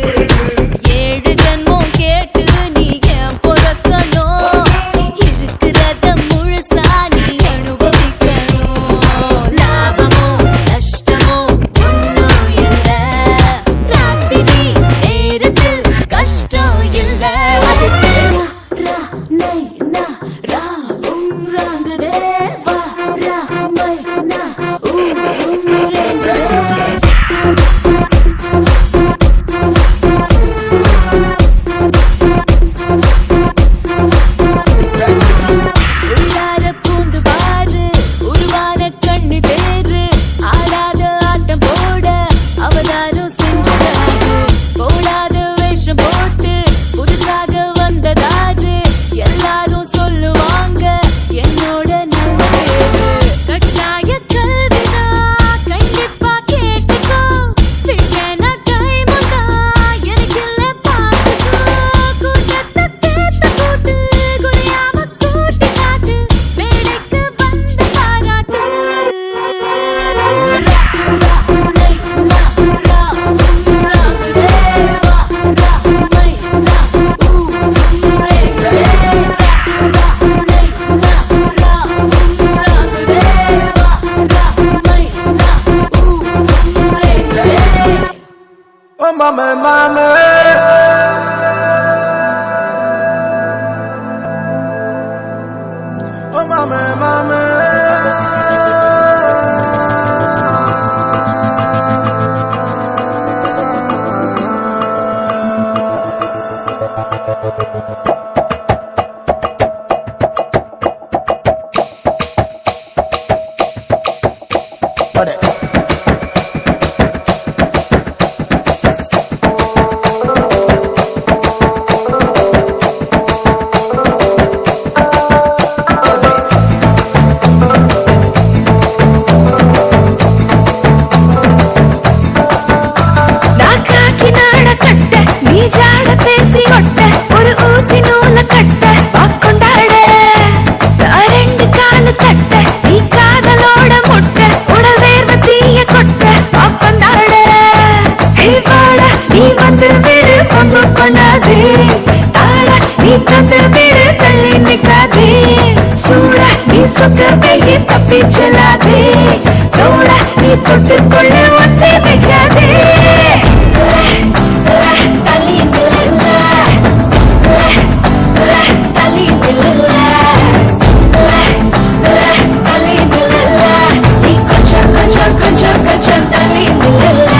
ஏழு ஜன்மம் கேட்டு நீ ஏன் பொறக்கணும் இருக்கிறத முழுசா நீ அனுபவிக்கணும் லாபமோ நஷ்டமோ ஒன்னும் இல்ல ராத்திரி நேரத்தில் கஷ்டம் இல்ல அதுக்கு ரா நை நா ரா ராங்குதே வா ரா மை நா உள்ளார பூந்து பாரு உருவான கண்ணு தேரு ஆடாத ஆட்டம் போட அவதாரம் செஞ்சுட்டாரு போடாத வேஷம் போட்டு புதுசாக வந்ததாரு எல்லாரும் சொல்லுவாங்க என்னோட நல்ல பேரு கட்டாய கல்விதான் கண்டிப்பா கேட்டுக்கோ பின்னா டைம் தான் எனக்கு இல்ல பார்த்துக்கோ கூட்டத்தை கேட்ட கூட்டு குறையாம கூட்டி காட்டு மேடைக்கு வந்து பாராட்டு ரா ரா னை நா ரா ரா ரே ரா ரா மை நா ரே ரே ரா ரா னை நா ரா ரா ரே ரா ரா மை நா ரே ரே Oh mama mama Oh mama mama சொக்கவையே தப்பி செல்லாதே தோட நீ தொட்டுக்கொள்ள ஒத்தை வைக்காதே தள்ளி நில்ல தள்ளி நில்ல தள்ளி நில்ல நீ கொஞ்சம் கொஞ்சம் கொஞ்சம் கொஞ்சம் தள்ளி நில்ல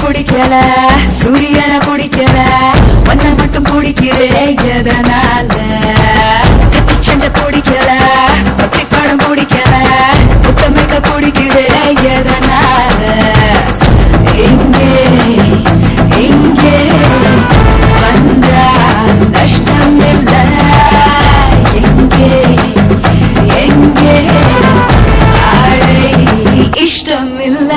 பிடிக்கல சூரியனை பிடிக்கல ஒன்ன மட்டும் பிடிக்கிறேன் எதனால கத்தி சண்டை பிடிக்கல பக்தி படம் பிடிக்கல புத்தமைக்க பிடிக்கிறேன் எதனால இங்கே இங்கே வந்தா நஷ்டம் இல்ல எங்கே எங்கே ஆடை இஷ்டம் இல்ல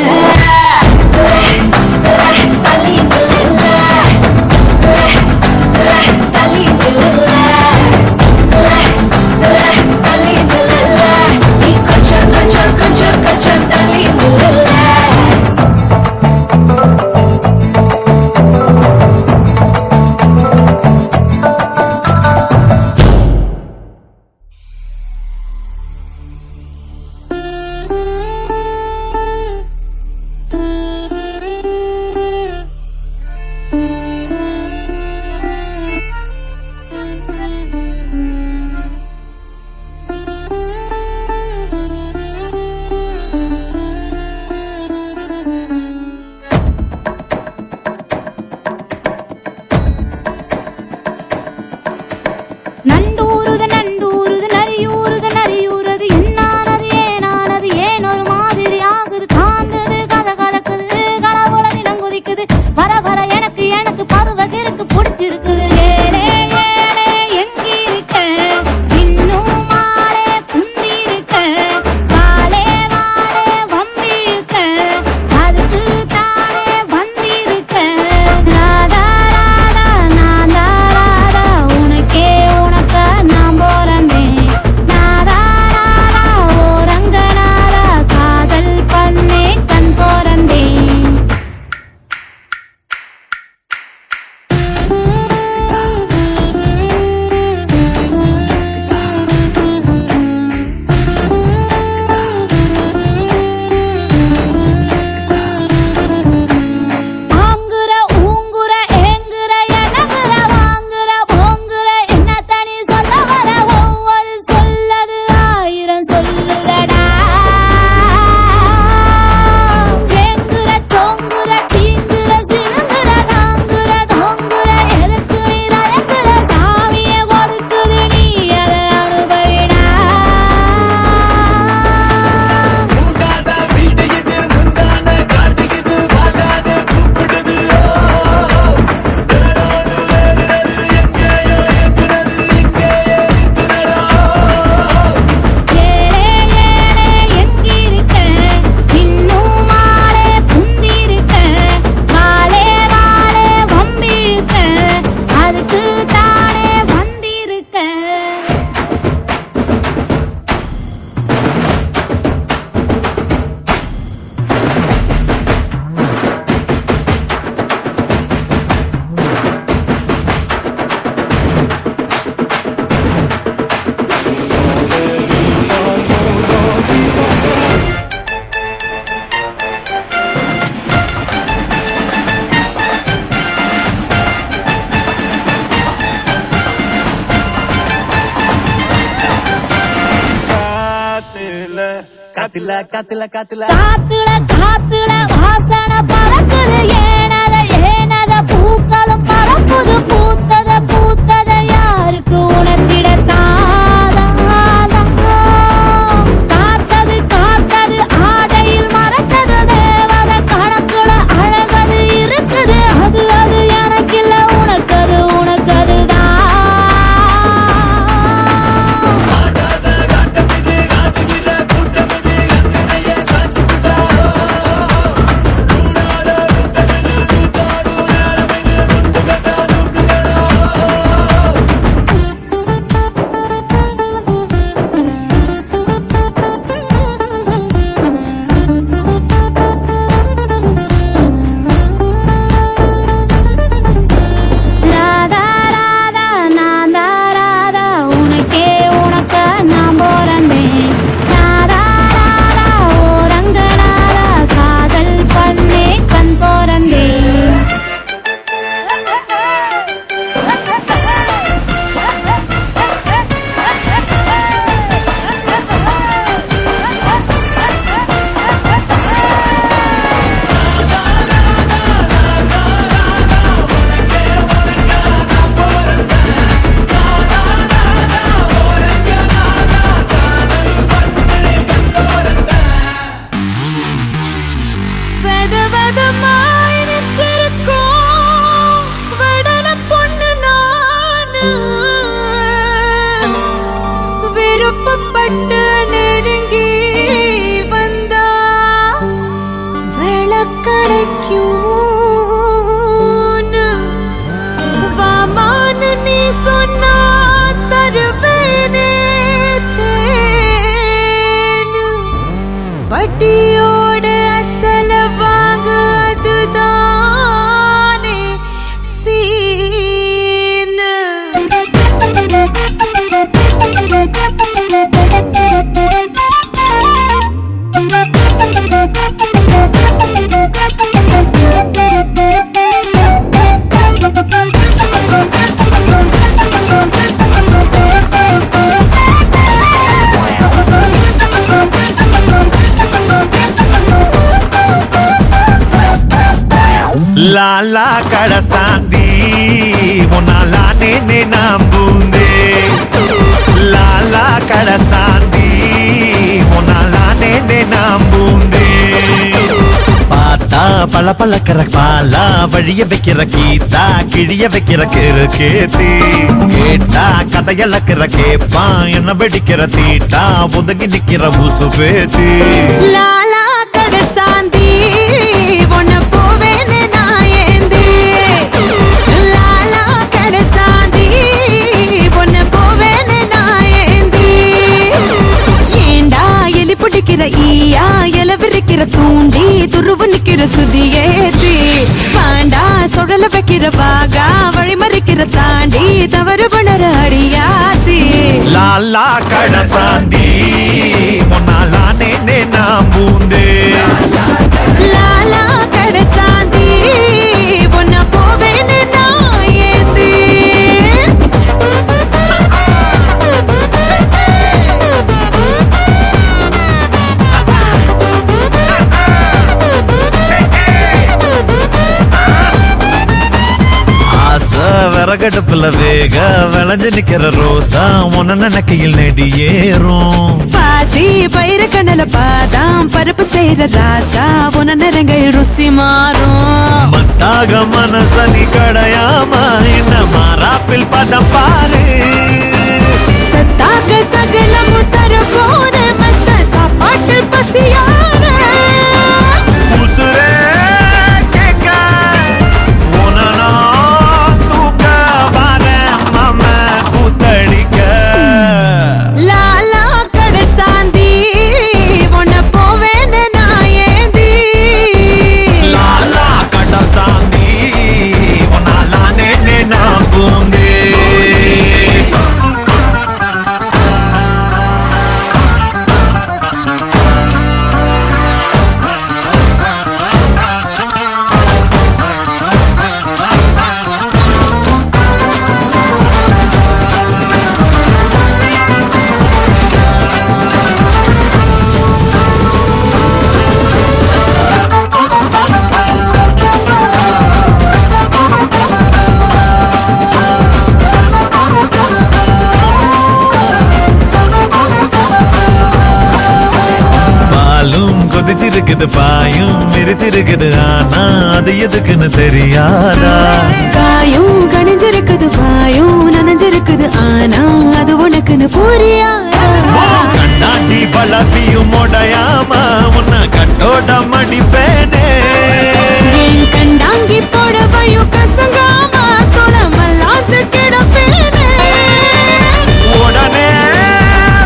காத்துல காத்துல காத்துல காத்துல காத்துல வாசனை பறக்குது ஏனத பூக்களும் பறக்குது பூத்தத யாருக்கு உணர்த்திடத்தாதா காத்தது ஆடையில் மறைச்சது தேவத கணக்குல அழகது இருக்குது அது எனக்கில்ல உனக்கதுதான் விருப்பப்பட்டு நெருங்கி வந்தா விளக்கடைக்கும் வாமான்னு நீ சொன்னா தருவேனே தேனு வட்டியோட அசல வாங்க அதுதானே சீனு லாலா கடசாந்தி உன்னாலானே நம்புந்தே லாலா கடசாந்தி உன்னாலானே நம்புந்தே பார்த்தா பல பழக்கிற பாலா வழிய வைக்கிற கீதா கிழிய வைக்கிற கேத்தி கேட்டா கதையளக்கிற கேப்பா என்ன வெடிக்கிற தீட்டா ஒதுங்கி நிக்கிற ஊசு பேத்தி லாலா கடசாந்தி உன்ன போவேன்னு நான் ஏந்தி லாலா கடசாந்தி உன்ன போவேன்னு நான் ஏந்தி ஏண்டா எலி பிடிக்கிற ஈயா எல விரிக்கிற தூண்டி துருவு நிக்கிற சுதியேத்தி பாண்டா சுழல வைக்கிற வாகா வழிமறிக்கிற தாண்டி தவறு பண்ணற அடியாத்தி லாலா கடசாந்தி உன்னாலானே நம்புந்தே லாலா கடசாந்தி உன்ன போவேன்னு நான் ஏந்தி ஆசை விறகடுப்புல வேக விளைஞ்சு நிக்கிற ரோசா உன்ன நினைக்கையில் நெடியேறும் பாசி பயிறு கண்ணல பாதாம் பருப்பு செய்யற ராசா உன நிறங்கள் ருசி மாறும் மத்தாக மனசனி கடையாம என்ன மாறாப்பில் பதம் பாரு சத்தாக சகலம் தர போன மத்த சாப்பாட்டு பசியான உசுரே கேட்க உனனா தூக்க வர மம கூத்தடிக்க லாலா கடசாந்தி உன்ன போவேன்னு நான் ஏந்தி லாலா கடசாந்தி உன்னாலானே நம்புந்தே இருக்குது பாயும் மிரிச்சிருக்குது ஆனா அது எதுக்குன்னு தெரியாதா காயும் கணிஞ்சிருக்குது வாயும் நனைஞ்சிருக்குது ஆனா அது உனக்குன்னு புரியாதா கண்ணாடி பலப்பியும் உடையாம உன்னை கட்டோட மடிப்பேனே என் கண்டாங்கி போடவையும் கசங்காம குணமல்லாது கிடப்பேனே உடனே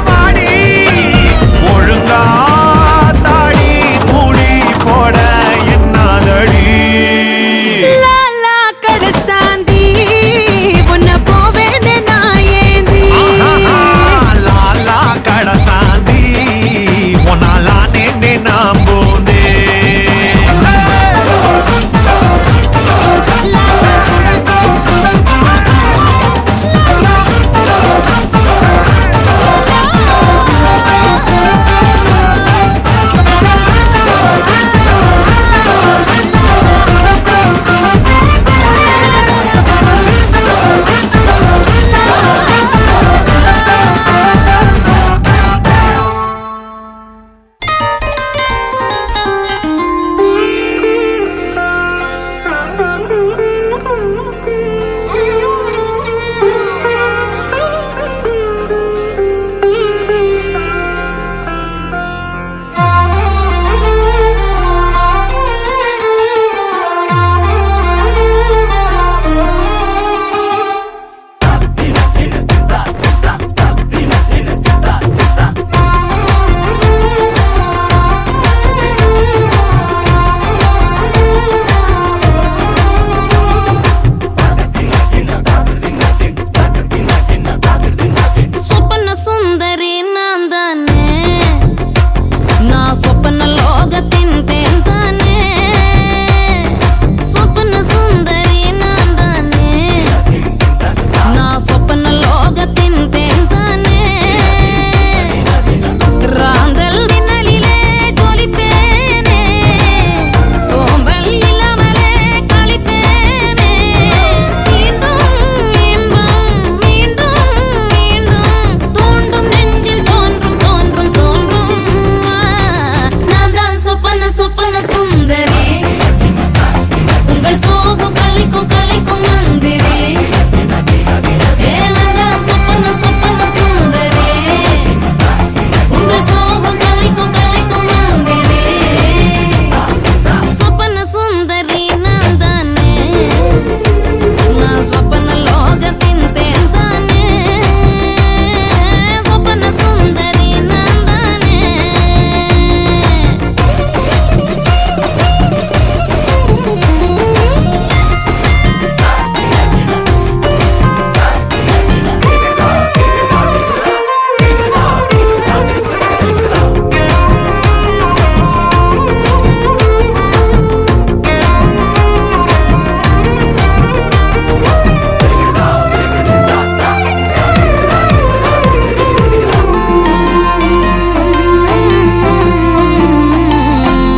வாடி ஒழுங்கா தாடி மூடி போட என்னாதடி லாலா கடசாந்தி உன்னை போவேன்னு நான் ஏந்தி லாலா கடசாந்தி உன்னாலா நின்று நாம் போந்தே சொப்பன சுந்தரி நான் தானே நான் சொப்பன லோகத்தின் தேன் தானே சொப்பன சுந்தரி நான் தானே நான் சொப்பன லோகத்தின் தேன் தானே ராந்தல் தினலிலே ஜொலிப்பேனே சோம்பல் இல்லாமலே களிப்பேனே மீண்டும் மீண்டும் மீண்டும் மீண்டும் தோண்டும் நெஞ்சில் தோன்றும் தோன்றும் தோன்றும் நான் தான் சொப்பன சொப்பன சுந்தரி உங்கள் சோகம் கலிக்கும் கலிக்கும் மந்திரி நான் தான் சொப்பன சொப்பன சுந்தரி உங்கள் சோகம் கலிக்கும் கலிக்கும் மந்திரி சொப்பன சுந்தரி நான் தானே நான் சொப்பன லோகத்தின் தேன் தானே சொப்பன சுந்தரி நான் தானே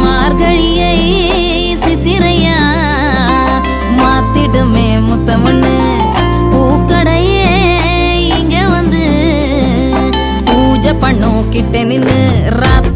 மார்கழியை சித்திரையா மாத்திடுமே முத்தமண்ணு பூக்கடையே இங்க வந்து பூஜை பண்ணும் கிட்ட நின்னு ராத்திரி